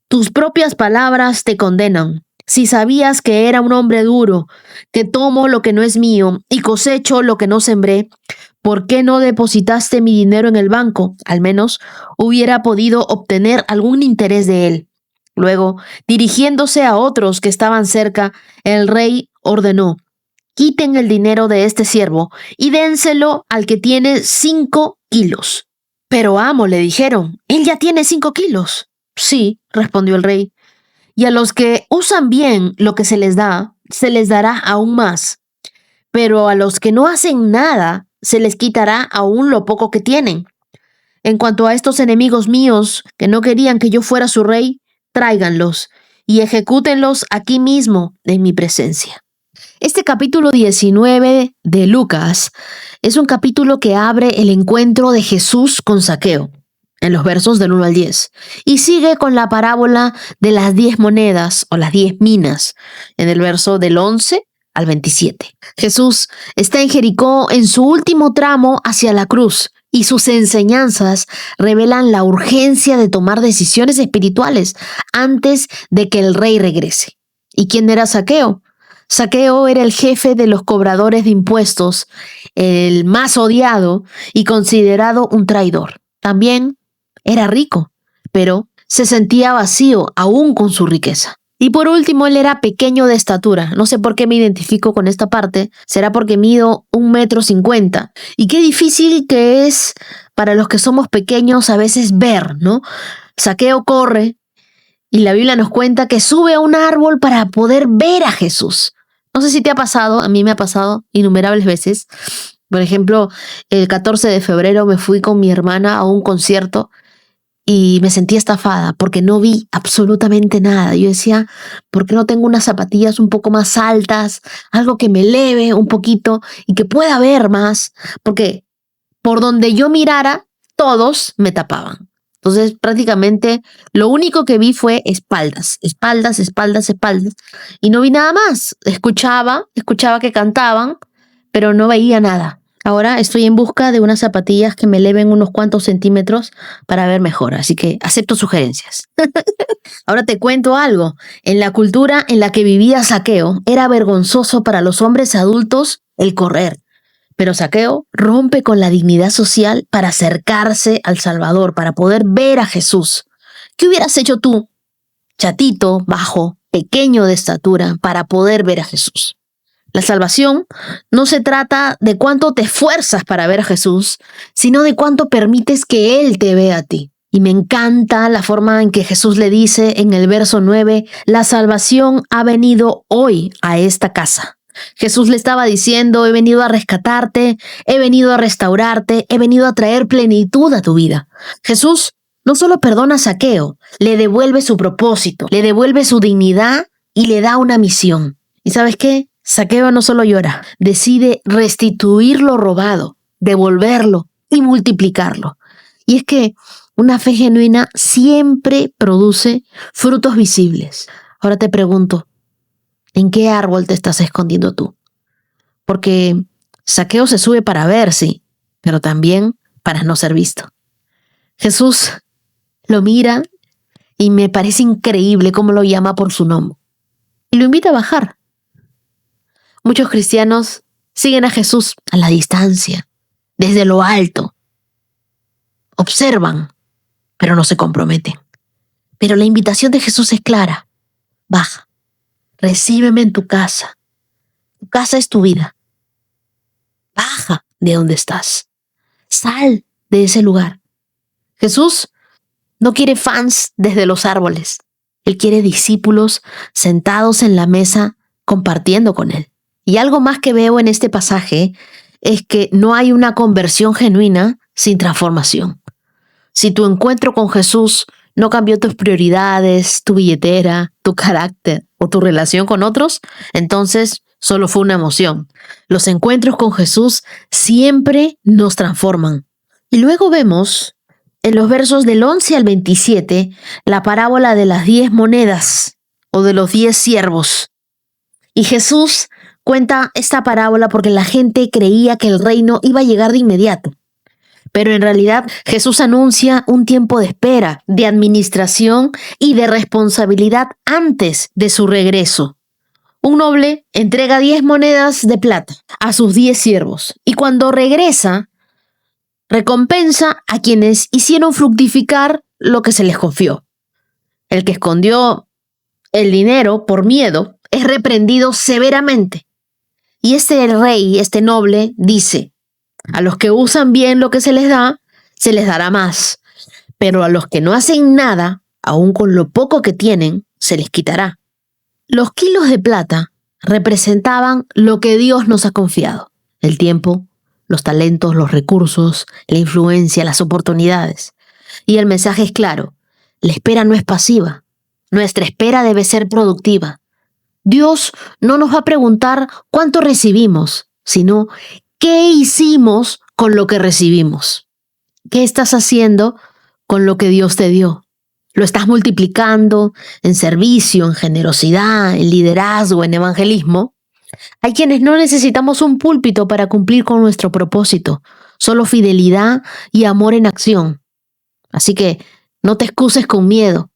Speaker 3: Tus propias palabras te condenan. Si sabías que era un hombre duro, que tomo lo que no es mío y cosecho lo que no sembré, ¿por qué no depositaste mi dinero en el banco? Al menos hubiera podido obtener algún interés de él. Luego, dirigiéndose a otros que estaban cerca, el rey ordenó, quiten el dinero de este siervo y dénselo al que tiene 5 kilos. Pero amo, le dijeron, él ya tiene 5 kilos. Sí, respondió el rey, y a los que usan bien lo que se les dará aún más. Pero a los que no hacen nada, se les quitará aún lo poco que tienen. En cuanto a estos enemigos míos, que no querían que yo fuera su rey, tráiganlos y ejecútenlos aquí mismo en mi presencia. Este capítulo 19 de Lucas es un capítulo que abre el encuentro de Jesús con Zaqueo, en los versos del 1 al 10, y sigue con la parábola de las 10 monedas o las 10 minas, en el verso del 11 al 27. Jesús está en Jericó en su último tramo hacia la cruz y sus enseñanzas revelan la urgencia de tomar decisiones espirituales antes de que el rey regrese. ¿Y quién era Zaqueo? Zaqueo era el jefe de los cobradores de impuestos, el más odiado y considerado un traidor. También era rico, pero se sentía vacío aún con su riqueza. Y por último, él era pequeño de estatura. No sé por qué me identifico con esta parte. Será porque mido 1,50 m. Y qué difícil que es para los que somos pequeños a veces ver, ¿no? Zaqueo corre y la Biblia nos cuenta que sube a un árbol para poder ver a Jesús. No sé si te ha pasado, a mí me ha pasado innumerables veces. Por ejemplo, el 14 de febrero me fui con mi hermana a un concierto y me sentí estafada porque no vi absolutamente nada. Yo decía, ¿por qué no tengo unas zapatillas un poco más altas? Algo que me eleve un poquito y que pueda ver más. Porque por donde yo mirara, todos me tapaban. Entonces, prácticamente, lo único que vi fue espaldas. Y no vi nada más. Escuchaba que cantaban, pero no veía nada. Ahora estoy en busca de unas zapatillas que me eleven unos cuantos centímetros para ver mejor, así que acepto sugerencias. Ahora te cuento algo. En la cultura en la que vivía Zaqueo, era vergonzoso para los hombres adultos el correr. Pero Zaqueo rompe con la dignidad social para acercarse al Salvador, para poder ver a Jesús. ¿Qué hubieras hecho tú, chatito, bajo, pequeño de estatura, para poder ver a Jesús? La salvación no se trata de cuánto te esfuerzas para ver a Jesús, sino de cuánto permites que Él te vea a ti. Y me encanta la forma en que Jesús le dice en el verso 9, la salvación ha venido hoy a esta casa. Jesús le estaba diciendo, he venido a rescatarte, he venido a restaurarte, he venido a traer plenitud a tu vida. Jesús no solo perdona a Zaqueo, le devuelve su propósito, le devuelve su dignidad y le da una misión. ¿Y sabes qué? Zaqueo no solo llora, decide restituir lo robado, devolverlo y multiplicarlo. Y es que una fe genuina siempre produce frutos visibles. Ahora te pregunto, ¿en qué árbol te estás escondiendo tú? Porque Zaqueo se sube para ver, sí, pero también para no ser visto. Jesús lo mira y me parece increíble cómo lo llama por su nombre. Y lo invita a bajar. Muchos cristianos siguen a Jesús a la distancia, desde lo alto. Observan, pero no se comprometen. Pero la invitación de Jesús es clara. Baja, recíbeme en tu casa. Tu casa es tu vida. Baja de donde estás. Sal de ese lugar. Jesús no quiere fans desde los árboles. Él quiere discípulos sentados en la mesa compartiendo con Él. Y algo más que veo en este pasaje es que no hay una conversión genuina sin transformación. Si tu encuentro con Jesús no cambió tus prioridades, tu billetera, tu carácter o tu relación con otros, entonces solo fue una emoción. Los encuentros con Jesús siempre nos transforman. Y luego vemos en los versos del 11 al 27 la parábola de las 10 monedas o de los 10 siervos. Y Jesús cuenta esta parábola porque la gente creía que el reino iba a llegar de inmediato. Pero en realidad Jesús anuncia un tiempo de espera, de administración y de responsabilidad antes de su regreso. Un noble entrega 10 monedas de plata a sus 10 siervos y cuando regresa, recompensa a quienes hicieron fructificar lo que se les confió. El que escondió el dinero por miedo es reprendido severamente. Y este rey, este noble, dice, a los que usan bien lo que se les dará más. Pero a los que no hacen nada, aun con lo poco que tienen, se les quitará. Los kilos de plata representaban lo que Dios nos ha confiado. El tiempo, los talentos, los recursos, la influencia, las oportunidades. Y el mensaje es claro, la espera no es pasiva. Nuestra espera debe ser productiva. Dios no nos va a preguntar cuánto recibimos, sino qué hicimos con lo que recibimos. ¿Qué estás haciendo con lo que Dios te dio? ¿Lo estás multiplicando en servicio, en generosidad, en liderazgo, en evangelismo? Hay quienes no necesitamos un púlpito para cumplir con nuestro propósito, solo fidelidad y amor en acción. Así que no te excuses con miedo.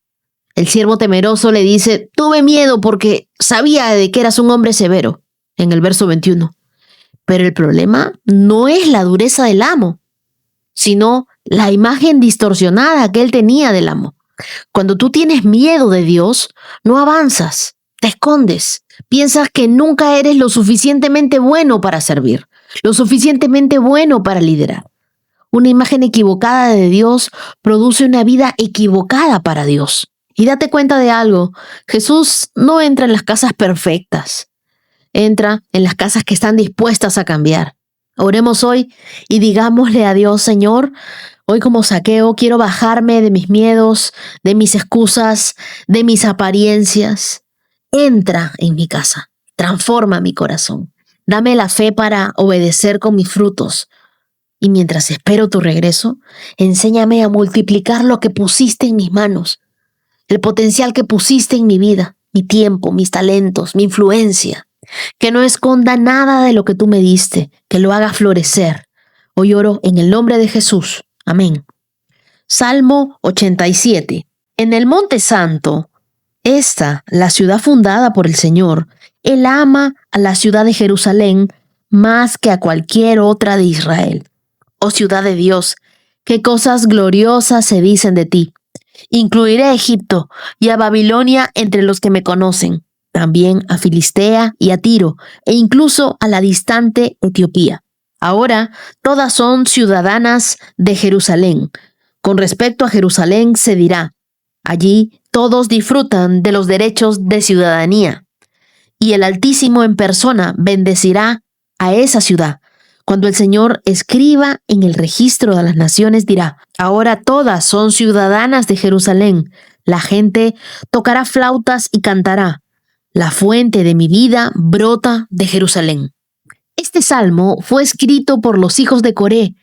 Speaker 3: El siervo temeroso le dice, tuve miedo porque sabía de que eras un hombre severo, en el verso 21. Pero el problema no es la dureza del amo, sino la imagen distorsionada que él tenía del amo. Cuando tú tienes miedo de Dios, no avanzas, te escondes, piensas que nunca eres lo suficientemente bueno para servir, lo suficientemente bueno para liderar. Una imagen equivocada de Dios produce una vida equivocada para Dios. Y date cuenta de algo, Jesús no entra en las casas perfectas, entra en las casas que están dispuestas a cambiar. Oremos hoy y digámosle a Dios, Señor, hoy como Zaqueo quiero bajarme de mis miedos, de mis excusas, de mis apariencias. Entra en mi casa, transforma mi corazón. Dame la fe para obedecer con mis frutos. Y mientras espero tu regreso, enséñame a multiplicar lo que pusiste en mis manos, el potencial que pusiste en mi vida, mi tiempo, mis talentos, mi influencia. Que no esconda nada de lo que tú me diste, que lo haga florecer. Hoy oro en el nombre de Jesús. Amén. Salmo 87. En el Monte Santo, la ciudad fundada por el Señor, Él ama a la ciudad de Jerusalén más que a cualquier otra de Israel. Oh ciudad de Dios, qué cosas gloriosas se dicen de ti. Incluiré a Egipto y a Babilonia entre los que me conocen. También a Filistea y a Tiro, e incluso a la distante Etiopía. Ahora todas son ciudadanas de Jerusalén. Con respecto a Jerusalén se dirá, allí todos disfrutan de los derechos de ciudadanía. Y el Altísimo en persona bendecirá a esa ciudad. Cuando el Señor escriba en el registro de las naciones dirá, ahora todas son ciudadanas de Jerusalén. La gente tocará flautas y cantará. La fuente de mi vida brota de Jerusalén. Este salmo fue escrito por los hijos de Coré,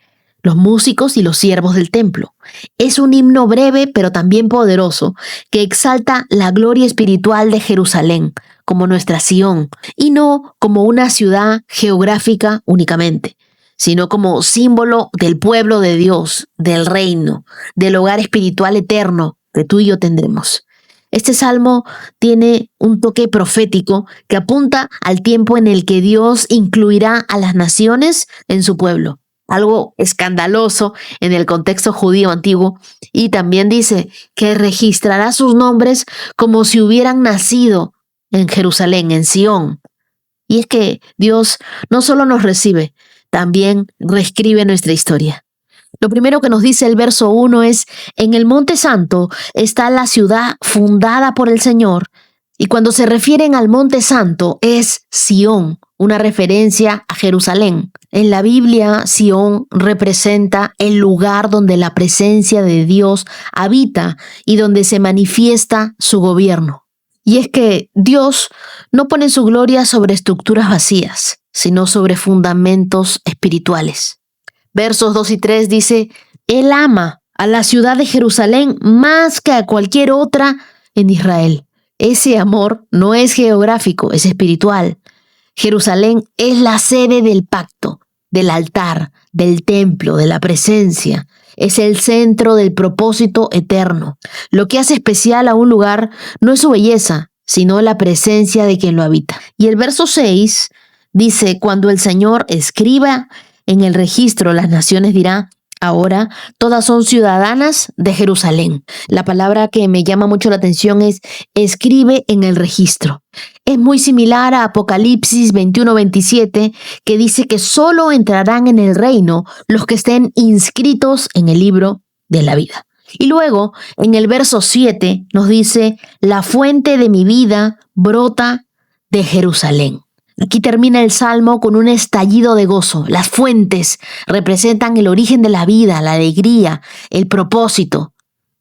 Speaker 3: los músicos y los siervos del templo. Es un himno breve pero también poderoso que exalta la gloria espiritual de Jerusalén como nuestra Sión y no como una ciudad geográfica únicamente, sino como símbolo del pueblo de Dios, del reino, del hogar espiritual eterno que tú y yo tendremos. Este salmo tiene un toque profético que apunta al tiempo en el que Dios incluirá a las naciones en su pueblo. Algo escandaloso en el contexto judío antiguo. Y también dice que registrará sus nombres como si hubieran nacido en Jerusalén, en Sión. Y es que Dios no solo nos recibe, también reescribe nuestra historia. Lo primero que nos dice el verso 1 es, en el Monte Santo está la ciudad fundada por el Señor. Y cuando se refieren al Monte Santo es Sión, una referencia a Jerusalén. En la Biblia, Sión representa el lugar donde la presencia de Dios habita y donde se manifiesta su gobierno. Y es que Dios no pone su gloria sobre estructuras vacías, sino sobre fundamentos espirituales. Versos 2 y 3 dice, Él ama a la ciudad de Jerusalén más que a cualquier otra en Israel. Ese amor no es geográfico, es espiritual. Jerusalén es la sede del pacto, del altar, del templo, de la presencia. Es el centro del propósito eterno. Lo que hace especial a un lugar no es su belleza, sino la presencia de quien lo habita. Y el verso 6 dice, cuando el Señor escriba en el registro, las naciones dirá, ahora todas son ciudadanas de Jerusalén. La palabra que me llama mucho la atención es escribe en el registro. Es muy similar a Apocalipsis 21:27, que dice que solo entrarán en el reino los que estén inscritos en el libro de la vida. Y luego, en el verso 7, nos dice, la fuente de mi vida brota de Jerusalén. Aquí termina el salmo con un estallido de gozo. Las fuentes representan el origen de la vida, la alegría, el propósito.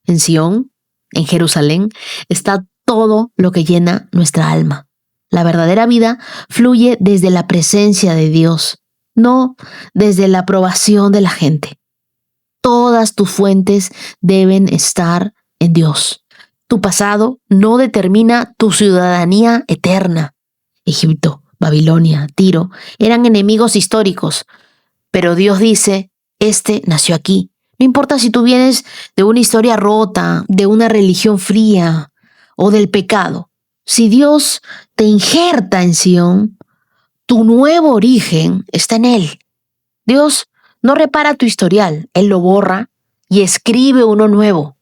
Speaker 3: En Sión, en Jerusalén, está todo lo que llena nuestra alma. La verdadera vida fluye desde la presencia de Dios, no desde la aprobación de la gente. Todas tus fuentes deben estar en Dios. Tu pasado no determina tu ciudadanía eterna. Egipto, Babilonia, Tiro, eran enemigos históricos. Pero Dios dice, este nació aquí. No importa si tú vienes de una historia rota, de una religión fría o del pecado. Si Dios te injerta en Sión, tu nuevo origen está en Él. Dios no repara tu historial, Él lo borra y escribe uno nuevo.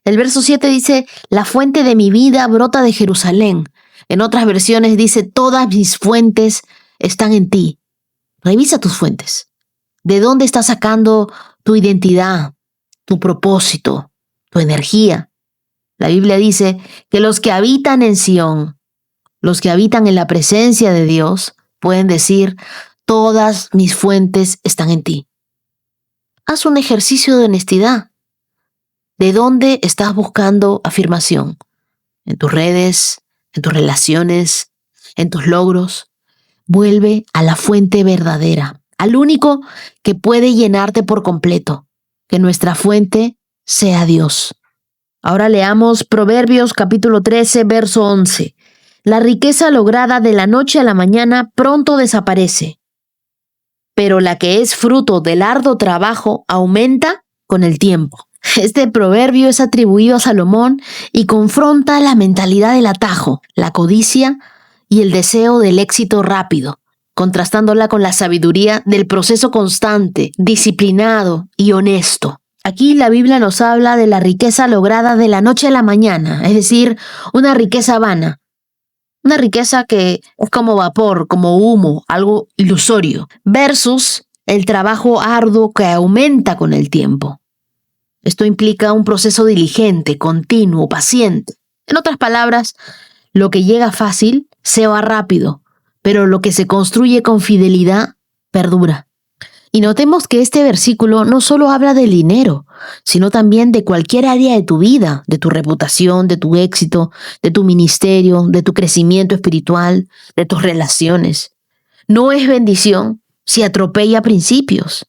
Speaker 3: El verso 7 dice, la fuente de mi vida brota de Jerusalén. En otras versiones dice, todas mis fuentes están en ti. Revisa tus fuentes. ¿De dónde estás sacando tu identidad, tu propósito, tu energía? La Biblia dice que los que habitan en Sión, los que habitan en la presencia de Dios, pueden decir, todas mis fuentes están en ti. Haz un ejercicio de honestidad. ¿De dónde estás buscando afirmación? ¿En tus redes? ¿En tus relaciones? ¿En tus logros? Vuelve a la fuente verdadera, al único que puede llenarte por completo. Que nuestra fuente sea Dios. Ahora leamos Proverbios capítulo 13, verso 11. La riqueza lograda de la noche a la mañana pronto desaparece, pero la que es fruto del arduo trabajo aumenta con el tiempo. Este proverbio es atribuido a Salomón y confronta la mentalidad del atajo, la codicia y el deseo del éxito rápido, contrastándola con la sabiduría del proceso constante, disciplinado y honesto. Aquí la Biblia nos habla de la riqueza lograda de la noche a la mañana, es decir, una riqueza vana. Una riqueza que es como vapor, como humo, algo ilusorio, versus el trabajo arduo que aumenta con el tiempo. Esto implica un proceso diligente, continuo, paciente. En otras palabras, lo que llega fácil se va rápido, pero lo que se construye con fidelidad perdura. Y notemos que este versículo no solo habla del dinero, sino también de cualquier área de tu vida, de tu reputación, de tu éxito, de tu ministerio, de tu crecimiento espiritual, de tus relaciones. No es bendición si atropella principios.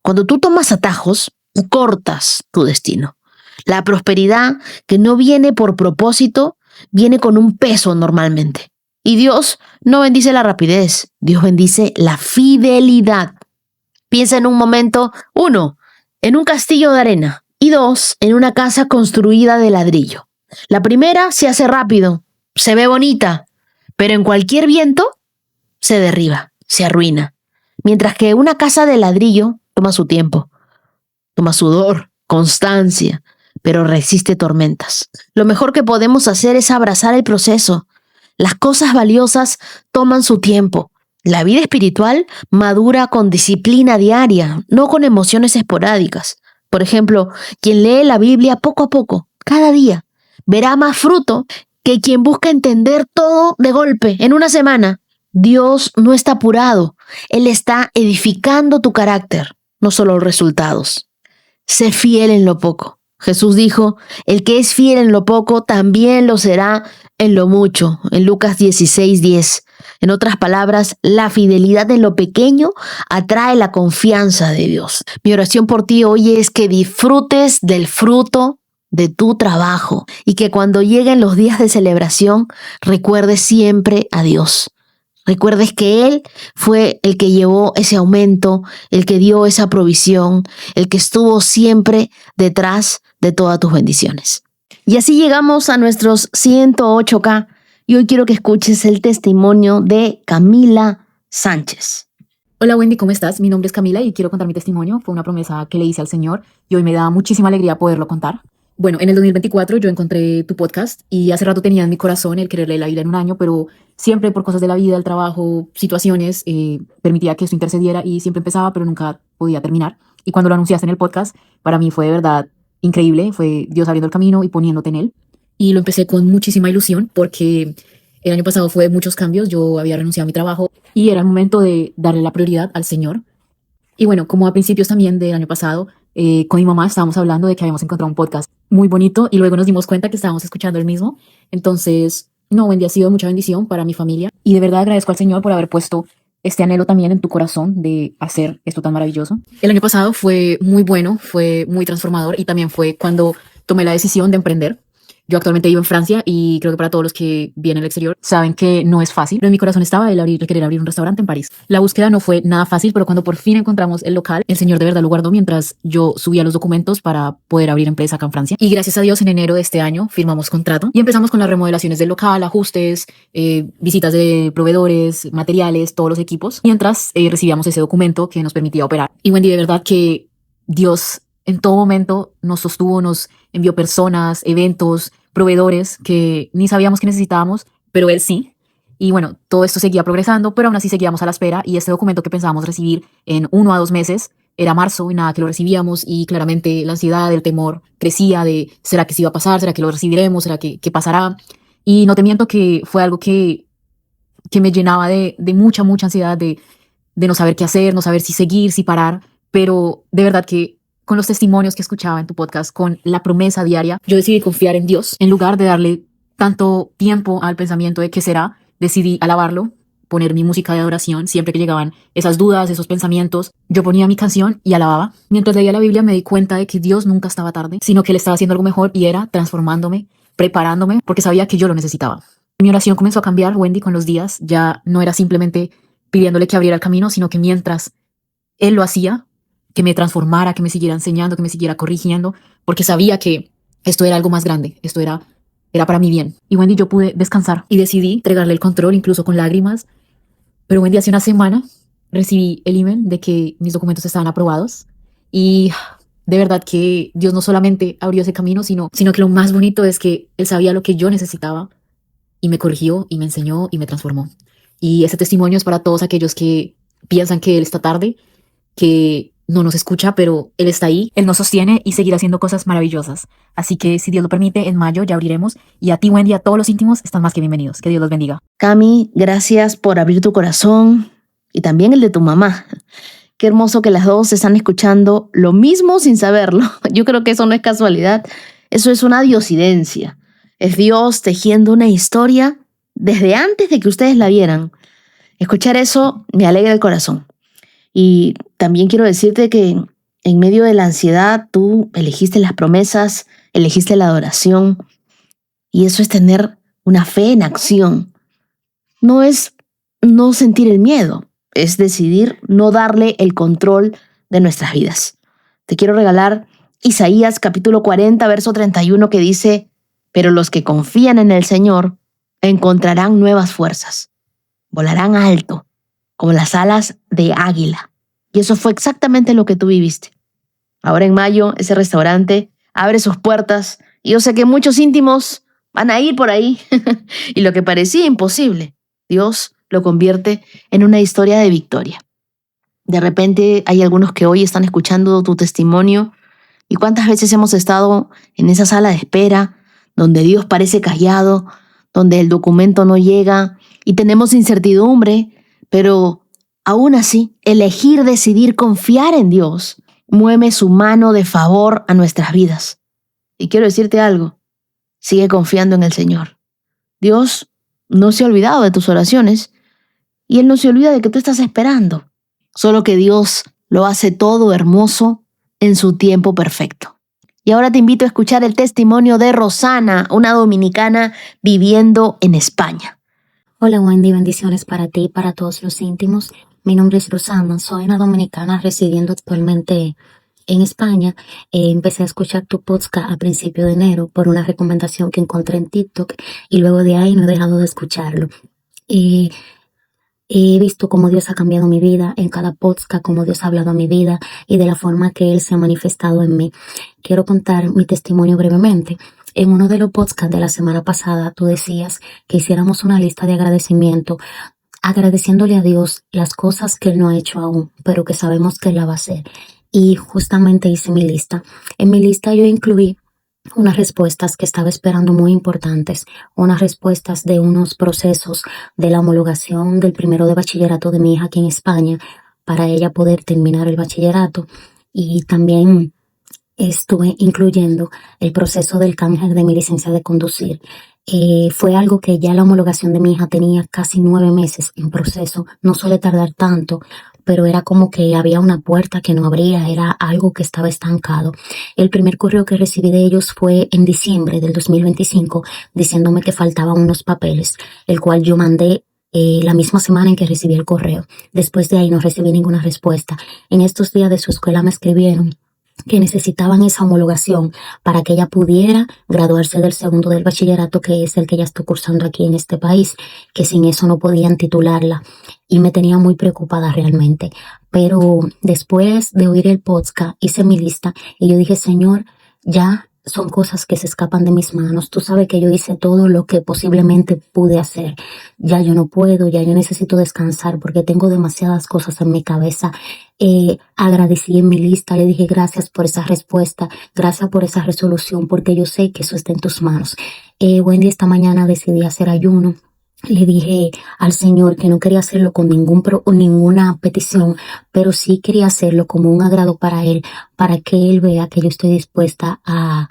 Speaker 3: Cuando tú tomas atajos, tú cortas tu destino. La prosperidad que no viene por propósito, viene con un peso normalmente. Y Dios no bendice la rapidez, Dios bendice la fidelidad. Piensa en un momento, 1, en un castillo de arena y 2, en una casa construida de ladrillo. La primera se hace rápido, se ve bonita, pero en cualquier viento se derriba, se arruina. Mientras que una casa de ladrillo toma su tiempo, toma sudor, constancia, pero resiste tormentas. Lo mejor que podemos hacer es abrazar el proceso. Las cosas valiosas toman su tiempo. La vida espiritual madura con disciplina diaria, no con emociones esporádicas. Por ejemplo, quien lee la Biblia poco a poco, cada día, verá más fruto que quien busca entender todo de golpe, en una semana. Dios no está apurado, Él está edificando tu carácter, no solo los resultados. Sé fiel en lo poco. Jesús dijo, el que es fiel en lo poco también lo será en lo mucho, en Lucas 16:10. En otras palabras, la fidelidad en lo pequeño atrae la confianza de Dios. Mi oración por ti hoy es que disfrutes del fruto de tu trabajo y que cuando lleguen los días de celebración recuerdes siempre a Dios. Recuerdes que Él fue el que llevó ese aumento, el que dio esa provisión, el que estuvo siempre detrás de todas tus bendiciones. Y así llegamos a nuestros 108K. Y hoy quiero que escuches el testimonio de Camila Sánchez.
Speaker 4: Hola Wendy, ¿cómo estás? Mi nombre es Camila y quiero contar mi testimonio. Fue una promesa que le hice al Señor y hoy me da muchísima alegría poderlo contar. Bueno, en el 2024 yo encontré tu podcast y hace rato tenía en mi corazón el querer leer la Biblia en un año, pero siempre por cosas de la vida, el trabajo, situaciones, permitía que esto intercediera y siempre empezaba, pero nunca podía terminar. Y cuando lo anunciaste en el podcast, para mí fue de verdad increíble. Fue Dios abriendo el camino y poniéndote en él. Y lo empecé con muchísima ilusión porque el año pasado fue de muchos cambios. Yo había renunciado a mi trabajo y era el momento de darle la prioridad al Señor. Y bueno, como a principios también del año pasado, con mi mamá estábamos hablando de que habíamos encontrado un podcast muy bonito y luego nos dimos cuenta que estábamos escuchando el mismo. Entonces, no, Wendy, ha sido mucha bendición para mi familia y de verdad agradezco al Señor por haber puesto este anhelo también en tu corazón de hacer esto tan maravilloso. El año pasado fue muy bueno, fue muy transformador y también fue cuando tomé la decisión de emprender. Yo actualmente vivo en Francia y creo que para todos los que vienen del exterior saben que no es fácil, pero en mi corazón estaba el querer abrir un restaurante en París. La búsqueda no fue nada fácil, pero cuando por fin encontramos el local, el Señor de verdad lo guardó mientras yo subía los documentos para poder abrir empresa acá en Francia. Y gracias a Dios en enero de este año firmamos contrato y empezamos con las remodelaciones del local, ajustes, visitas de proveedores, materiales, todos los equipos, mientras recibíamos ese documento que nos permitía operar. Y Wendy, de verdad que Dios en todo momento nos sostuvo, nos envió personas, eventos, proveedores que ni sabíamos que necesitábamos, pero Él sí. Y bueno, todo esto seguía progresando, pero aún así seguíamos a la espera y este documento que pensábamos recibir en 1 a 2 meses era marzo y nada que lo recibíamos y claramente la ansiedad, el temor crecía de ¿será que sí va a pasar? ¿Será que lo recibiremos? ¿Será que pasará? Y no te miento que fue algo que me llenaba de mucha ansiedad, de no saber qué hacer, no saber si seguir, si parar, pero de verdad que con los testimonios que escuchaba en tu podcast, con la promesa diaria, yo decidí confiar en Dios. En lugar de darle tanto tiempo al pensamiento de qué será, decidí alabarlo, poner mi música de adoración. Siempre que llegaban esas dudas, esos pensamientos, yo ponía mi canción y alababa. Mientras leía la Biblia me di cuenta de que Dios nunca estaba tarde, sino que Él estaba haciendo algo mejor y era transformándome, preparándome, porque sabía que yo lo necesitaba. Mi oración comenzó a cambiar, Wendy, con los días. Ya no era simplemente pidiéndole que abriera el camino, sino que mientras Él lo hacía, que me transformara, que me siguiera enseñando, que me siguiera corrigiendo, porque sabía que esto era algo más grande, esto era para mi bien. Y Wendy, yo pude descansar y decidí entregarle el control, incluso con lágrimas. Pero Wendy, hace una semana recibí el email de que mis documentos estaban aprobados y de verdad que Dios no solamente abrió ese camino, sino que lo más bonito es que Él sabía lo que yo necesitaba y me corrigió y me enseñó y me transformó. Y ese testimonio es para todos aquellos que piensan que Él está tarde, que no nos escucha, pero Él está ahí, Él nos sostiene y seguirá haciendo cosas maravillosas. Así que si Dios lo permite, en mayo ya abriremos. Y a ti, Wendy, a todos los íntimos, están más que bienvenidos. Que Dios los bendiga.
Speaker 3: Cami, gracias por abrir tu corazón y también el de tu mamá. Qué hermoso que las dos están escuchando lo mismo sin saberlo. Yo creo que eso no es casualidad, eso es una diosidencia. Es Dios tejiendo una historia desde antes de que ustedes la vieran. Escuchar eso me alegra el corazón. Y también quiero decirte que en medio de la ansiedad tú elegiste las promesas, elegiste la adoración y eso es tener una fe en acción. No es no sentir el miedo, es decidir no darle el control de nuestras vidas. Te quiero regalar Isaías capítulo 40, verso 31 que dice: pero los que confían en el Señor encontrarán nuevas fuerzas, volarán alto como las alas de águila. Y eso fue exactamente lo que tú viviste. Ahora en mayo ese restaurante abre sus puertas y yo sé que muchos íntimos van a ir por ahí y lo que parecía imposible, Dios lo convierte en una historia de victoria. De repente hay algunos que hoy están escuchando tu testimonio y cuántas veces hemos estado en esa sala de espera donde Dios parece callado, donde el documento no llega y tenemos incertidumbre, pero aún así, decidir confiar en Dios mueve su mano de favor a nuestras vidas. Y quiero decirte algo, sigue confiando en el Señor. Dios no se ha olvidado de tus oraciones y Él no se olvida de que tú estás esperando. Solo que Dios lo hace todo hermoso en su tiempo perfecto. Y ahora te invito a escuchar el testimonio de Rosana, una dominicana viviendo en España.
Speaker 5: Hola Wendy, bendiciones para ti y para todos los íntimos. Mi nombre es Rosana, soy una dominicana residiendo actualmente en España. Empecé a escuchar tu podcast a principios de enero por una recomendación que encontré en TikTok y luego de ahí no he dejado de escucharlo. He visto cómo Dios ha cambiado mi vida en cada podcast, cómo Dios ha hablado a mi vida y de la forma que Él se ha manifestado en mí. Quiero contar mi testimonio brevemente. En uno de los podcasts de la semana pasada, tú decías que hiciéramos una lista de agradecimiento, agradeciéndole a Dios las cosas que Él no ha hecho aún, pero que sabemos que Él la va a hacer. Y justamente hice mi lista. En mi lista yo incluí unas respuestas que estaba esperando muy importantes, unas respuestas de unos procesos de la homologación del primero de bachillerato de mi hija aquí en España, para ella poder terminar el bachillerato, y también estuve incluyendo el proceso del canje de mi licencia de conducir. Fue algo que ya la homologación de mi hija tenía casi 9 meses en proceso, no suele tardar tanto, pero era como que había una puerta que no abría, era algo que estaba estancado. El primer correo que recibí de ellos fue en diciembre del 2025, diciéndome que faltaban unos papeles, el cual yo mandé la misma semana en que recibí el correo. Después de ahí no recibí ninguna respuesta. En estos días de su escuela me escribieron que necesitaban esa homologación para que ella pudiera graduarse del segundo del bachillerato, que es el que ella está cursando aquí en este país, que sin eso no podían titularla, y me tenía muy preocupada realmente. Pero después de oír el podcast hice mi lista y yo dije, Señor, ya son cosas que se escapan de mis manos. Tú sabes que yo hice todo lo que posiblemente pude hacer. Ya yo no puedo, ya yo necesito descansar porque tengo demasiadas cosas en mi cabeza. Agradecí en mi lista, le dije gracias por esa respuesta, gracias por esa resolución, porque yo sé que eso está en tus manos. Wendy, esta mañana decidí hacer ayuno. Le dije al Señor que no quería hacerlo con ninguna petición, pero sí quería hacerlo como un agrado para Él, para que Él vea que yo estoy dispuesta a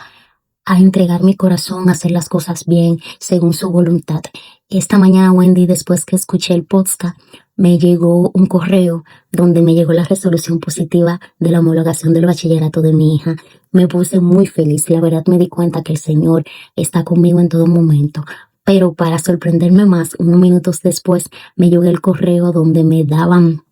Speaker 5: entregar mi corazón, a hacer las cosas bien, según su voluntad. Esta mañana, Wendy, después que escuché el podcast, me llegó un correo donde me llegó la resolución positiva de la homologación del bachillerato de mi hija. Me puse muy feliz. La verdad me di cuenta que el Señor está conmigo en todo momento. Pero para sorprenderme más, unos minutos después me llegó el correo donde me daban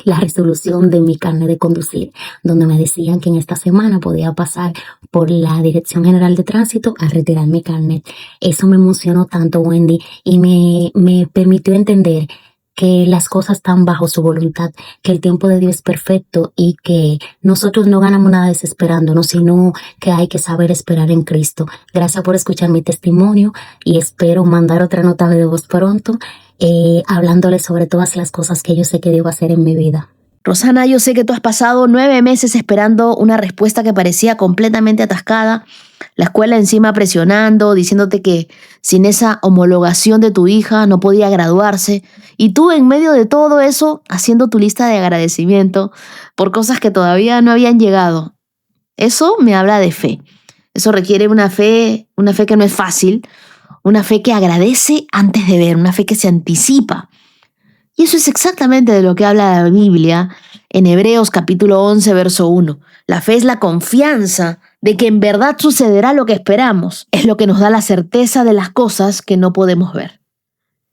Speaker 5: la resolución de mi carnet de conducir, donde me decían que en esta semana podía pasar por la Dirección General de Tránsito a retirar mi carnet. Eso me emocionó tanto, Wendy, y me permitió entender que las cosas están bajo su voluntad, que el tiempo de Dios es perfecto y que nosotros no ganamos nada desesperándonos, sino que hay que saber esperar en Cristo. Gracias por escuchar mi testimonio y espero mandar otra nota de voz pronto, hablándole sobre todas las cosas que yo sé que debo hacer en mi vida.
Speaker 3: Rosana, yo sé que tú has pasado 9 meses esperando una respuesta que parecía completamente atascada, la escuela encima presionando, diciéndote que sin esa homologación de tu hija no podía graduarse, y tú en medio de todo eso haciendo tu lista de agradecimiento por cosas que todavía no habían llegado. Eso me habla de fe. Eso requiere una fe que no es fácil, una fe que agradece antes de ver, una fe que se anticipa. Y eso es exactamente de lo que habla la Biblia en Hebreos capítulo 11, verso 1. La fe es la confianza de que en verdad sucederá lo que esperamos. Es lo que nos da la certeza de las cosas que no podemos ver.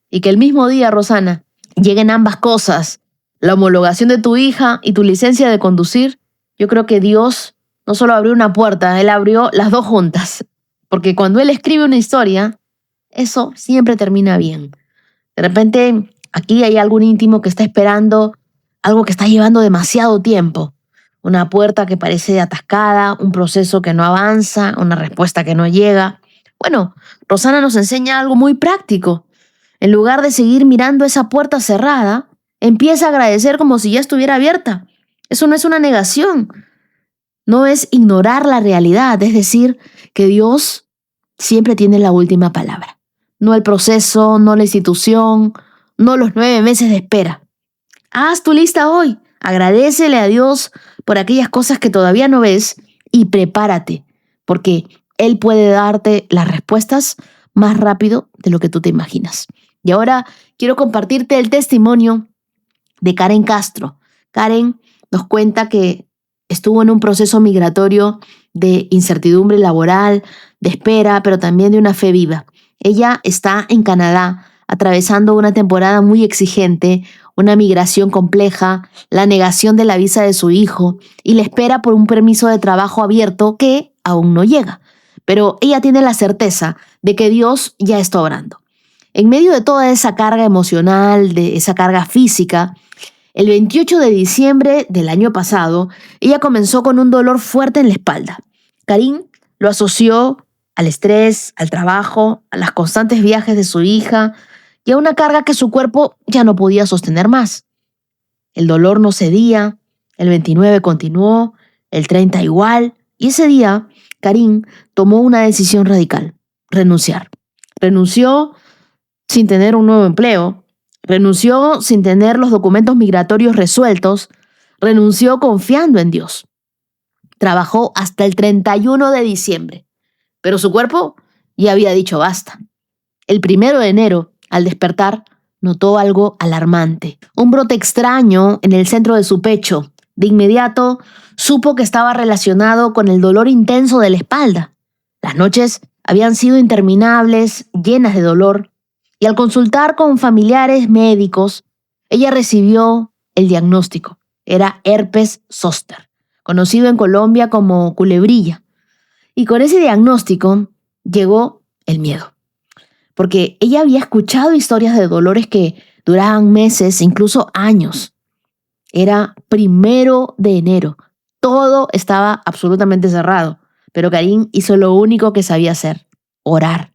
Speaker 3: Y que el mismo día, Rosana, lleguen ambas cosas, la homologación de tu hija y tu licencia de conducir. Yo creo que Dios no solo abrió una puerta, Él abrió las dos juntas. Porque cuando Él escribe una historia, eso siempre termina bien. De repente, aquí hay algún íntimo que está esperando algo que está llevando demasiado tiempo. Una puerta que parece atascada, un proceso que no avanza, una respuesta que no llega. Bueno, Rosana nos enseña algo muy práctico. En lugar de seguir mirando esa puerta cerrada, empieza a agradecer como si ya estuviera abierta. Eso no es una negación. No es ignorar la realidad. Es decir, que Dios siempre tiene la última palabra. No el proceso, no la institución, no los 9 meses de espera. Haz tu lista hoy. Agradécele a Dios por aquellas cosas que todavía no ves y prepárate, porque Él puede darte las respuestas más rápido de lo que tú te imaginas. Y ahora quiero compartirte el testimonio de Karen Castro. Karen nos cuenta que estuvo en un proceso migratorio de incertidumbre laboral, de espera, pero también de una fe viva. Ella está en Canadá atravesando una temporada muy exigente, una migración compleja, la negación de la visa de su hijo y la espera por un permiso de trabajo abierto que aún no llega. Pero ella tiene la certeza de que Dios ya está obrando. En medio de toda esa carga emocional, de esa carga física, el 28 de diciembre del año pasado, ella comenzó con un dolor fuerte en la espalda. Karin lo asoció al estrés, al trabajo, a los constantes viajes de su hija y a una carga que su cuerpo ya no podía sostener más. El dolor no cedía, el 29 continuó, el 30 igual, y ese día Karin tomó una decisión radical: renunciar. Renunció sin tener un nuevo empleo, renunció sin tener los documentos migratorios resueltos, renunció confiando en Dios. Trabajó hasta el 31 de diciembre, pero su cuerpo ya había dicho basta. El 1 de enero, al despertar, notó algo alarmante. Un brote extraño en el centro de su pecho. De inmediato, supo que estaba relacionado con el dolor intenso de la espalda. Las noches habían sido interminables, llenas de dolor, y al consultar con familiares médicos, ella recibió el diagnóstico. Era herpes zóster, conocido en Colombia como culebrilla. Y con ese diagnóstico llegó el miedo, porque ella había escuchado historias de dolores que duraban meses, incluso años. Era 1 de enero. Todo estaba absolutamente cerrado, pero Karin hizo lo único que sabía hacer: orar.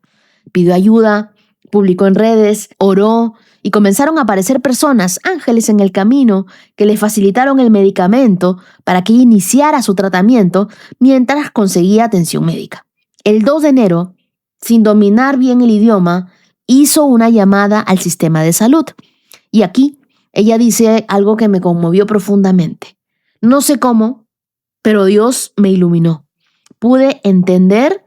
Speaker 3: Pidió ayuda, publicó en redes, oró y comenzaron a aparecer personas, ángeles en el camino, que le facilitaron el medicamento para que ella iniciara su tratamiento mientras conseguía atención médica. El 2 de enero, sin dominar bien el idioma, hizo una llamada al sistema de salud. Y aquí ella dice algo que me conmovió profundamente. No sé cómo, pero Dios me iluminó. Pude entender,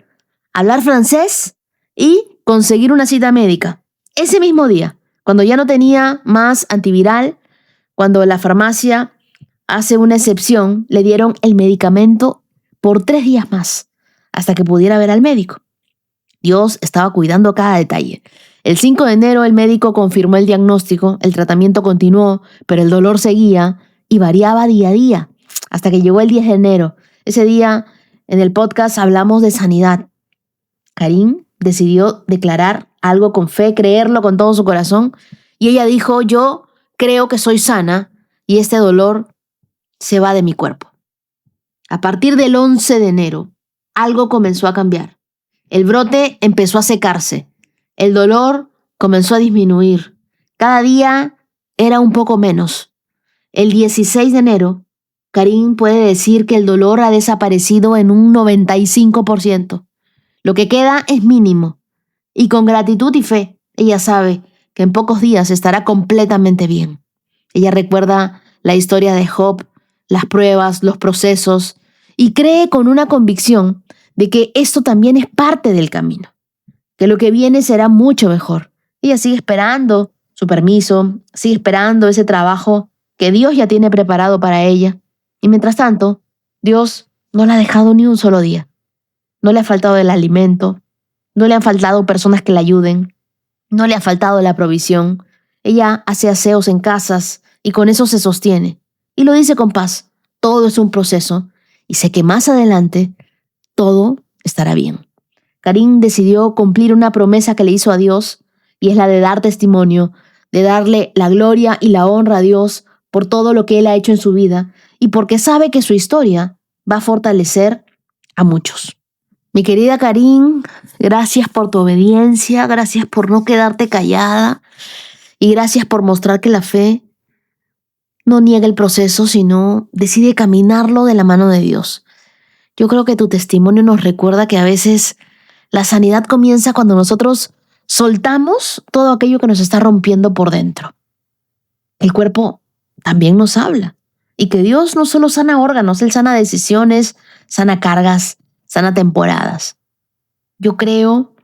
Speaker 3: hablar francés y conseguir una cita médica. Ese mismo día, cuando ya no tenía más antiviral, cuando la farmacia hace una excepción, le dieron el medicamento por 3 días más, hasta que pudiera ver al médico. Dios estaba cuidando cada detalle. El 5 de enero el médico confirmó el diagnóstico, el tratamiento continuó, pero el dolor seguía y variaba día a día, hasta que llegó el 10 de enero. Ese día, en el podcast hablamos de sanidad. Karin decidió declarar algo con fe, creerlo con todo su corazón, y ella dijo: yo creo que soy sana y este dolor se va de mi cuerpo. A partir del 11 de enero, algo comenzó a cambiar. El brote empezó a secarse. El dolor comenzó a disminuir. Cada día era un poco menos. El 16 de enero, Karin puede decir que el dolor ha desaparecido en un 95%. Lo que queda es mínimo. Y con gratitud y fe, ella sabe que en pocos días estará completamente bien. Ella recuerda la historia de Job, las pruebas, los procesos, y cree con una convicción de que esto también es parte del camino, que lo que viene será mucho mejor. Ella sigue esperando su permiso, sigue esperando ese trabajo que Dios ya tiene preparado para ella. Y mientras tanto, Dios no la ha dejado ni un solo día. No le ha faltado el alimento, no le han faltado personas que la ayuden, no le ha faltado la provisión. Ella hace aseos en casas y con eso se sostiene. Y lo dice con paz. Todo es un proceso y sé que más adelante todo estará bien. Karin decidió cumplir una promesa que le hizo a Dios, y es la de dar testimonio, de darle la gloria y la honra a Dios por todo lo que Él ha hecho en su vida y porque sabe que su historia va a fortalecer a muchos. Mi querida Karin, gracias por tu obediencia, gracias por no quedarte callada y gracias por mostrar que la fe no niega el proceso, sino decide caminarlo de la mano de Dios. Yo creo que tu testimonio nos recuerda que a veces la sanidad comienza cuando nosotros soltamos todo aquello que nos está rompiendo por dentro. El cuerpo también nos habla. Y que Dios no solo sana órganos, Él sana decisiones, sana cargas, sana temporadas. Yo creo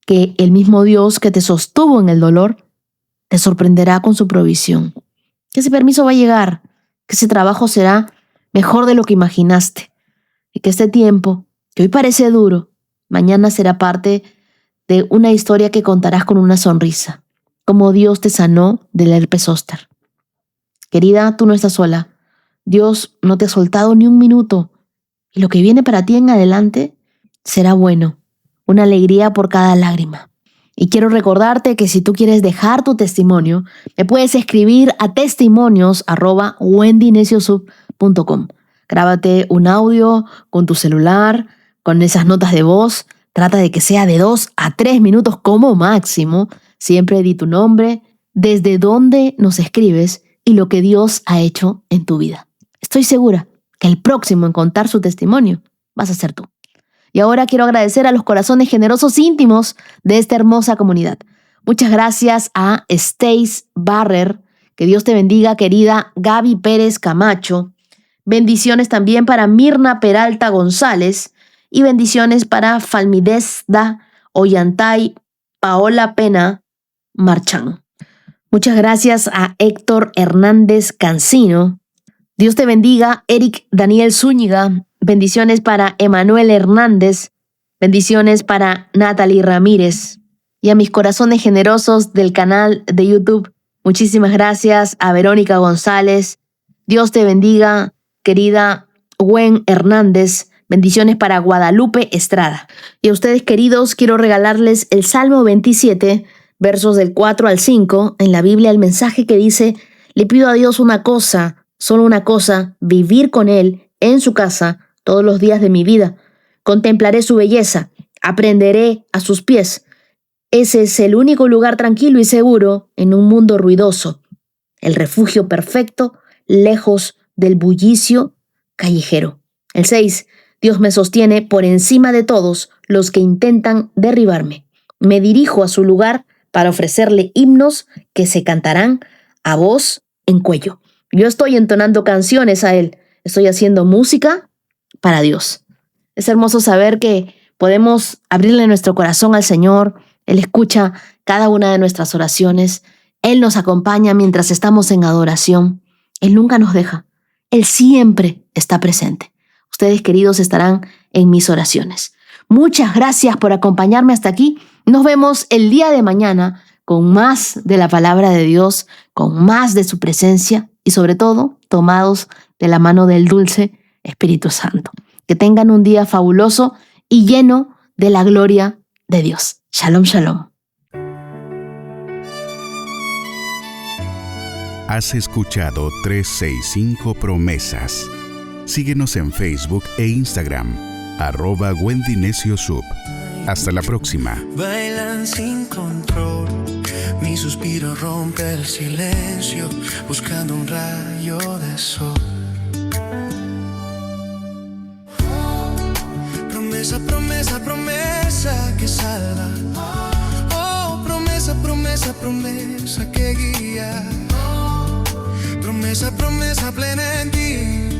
Speaker 3: que el mismo Dios que te sostuvo en el dolor te sorprenderá con su provisión. Que ese permiso va a llegar, que ese trabajo será mejor de lo que imaginaste. Y que este tiempo, que hoy parece duro, mañana será parte de una historia que contarás con una sonrisa, como Dios te sanó del herpes zóster. Querida, tú no estás sola. Dios no te ha soltado ni un minuto. Y lo que viene para ti en adelante será bueno, una alegría por cada lágrima. Y quiero recordarte que si tú quieres dejar tu testimonio, me puedes escribir a testimonios@wendyneciosub.com. Grábate un audio con tu celular, con esas notas de voz. Trata de que sea de 2 a 3 minutos como máximo. Siempre di tu nombre, desde dónde nos escribes y lo que Dios ha hecho en tu vida. Estoy segura que el próximo en contar su testimonio vas a ser tú. Y ahora quiero agradecer a los corazones generosos íntimos de esta hermosa comunidad. Muchas gracias a Stace Barrer. Que Dios te bendiga, querida Gaby Pérez Camacho. Bendiciones también para Mirna Peralta González. Y bendiciones para Falmidesda Ollantay Paola Pena Marchán. Muchas gracias a Héctor Hernández Cancino. Dios te bendiga, Eric Daniel Zúñiga. Bendiciones para Emanuel Hernández. Bendiciones para Natalie Ramírez. Y a mis corazones generosos del canal de YouTube, muchísimas gracias a Verónica González. Dios te bendiga, querida Gwen Hernández. Bendiciones para Guadalupe Estrada. Y a ustedes, queridos, quiero regalarles el Salmo 27, versos del 4 al 5, en la Biblia, el mensaje que dice: le pido a Dios una cosa, solo una cosa, vivir con Él en su casa todos los días de mi vida. Contemplaré su belleza, aprenderé a sus pies. Ese es el único lugar tranquilo y seguro en un mundo ruidoso, el refugio perfecto, lejos del bullicio callejero. El 6. Dios me sostiene por encima de todos los que intentan derribarme. Me dirijo a su lugar para ofrecerle himnos que se cantarán a voz en cuello. Yo estoy entonando canciones a Él. Estoy haciendo música para Dios. Es hermoso saber que podemos abrirle nuestro corazón al Señor. Él escucha cada una de nuestras oraciones. Él nos acompaña mientras estamos en adoración. Él nunca nos deja. Él siempre está presente. Ustedes, queridos, estarán en mis oraciones. Muchas gracias por acompañarme hasta aquí. Nos vemos el día de mañana con más de la palabra de Dios, con más de su presencia y sobre todo tomados de la mano del dulce Espíritu Santo. Que tengan un día fabuloso y lleno de la gloria de Dios. Shalom, shalom.
Speaker 1: Has escuchado 365 Promesas. Síguenos en Facebook e Instagram, @Wendy Necio Sub. Hasta la próxima.
Speaker 2: Bailan sin control, mi suspiro rompe el silencio, buscando un rayo de sol. Promesa, promesa, promesa que salva. Oh, promesa, promesa, promesa que guía. Promesa, promesa plena en ti.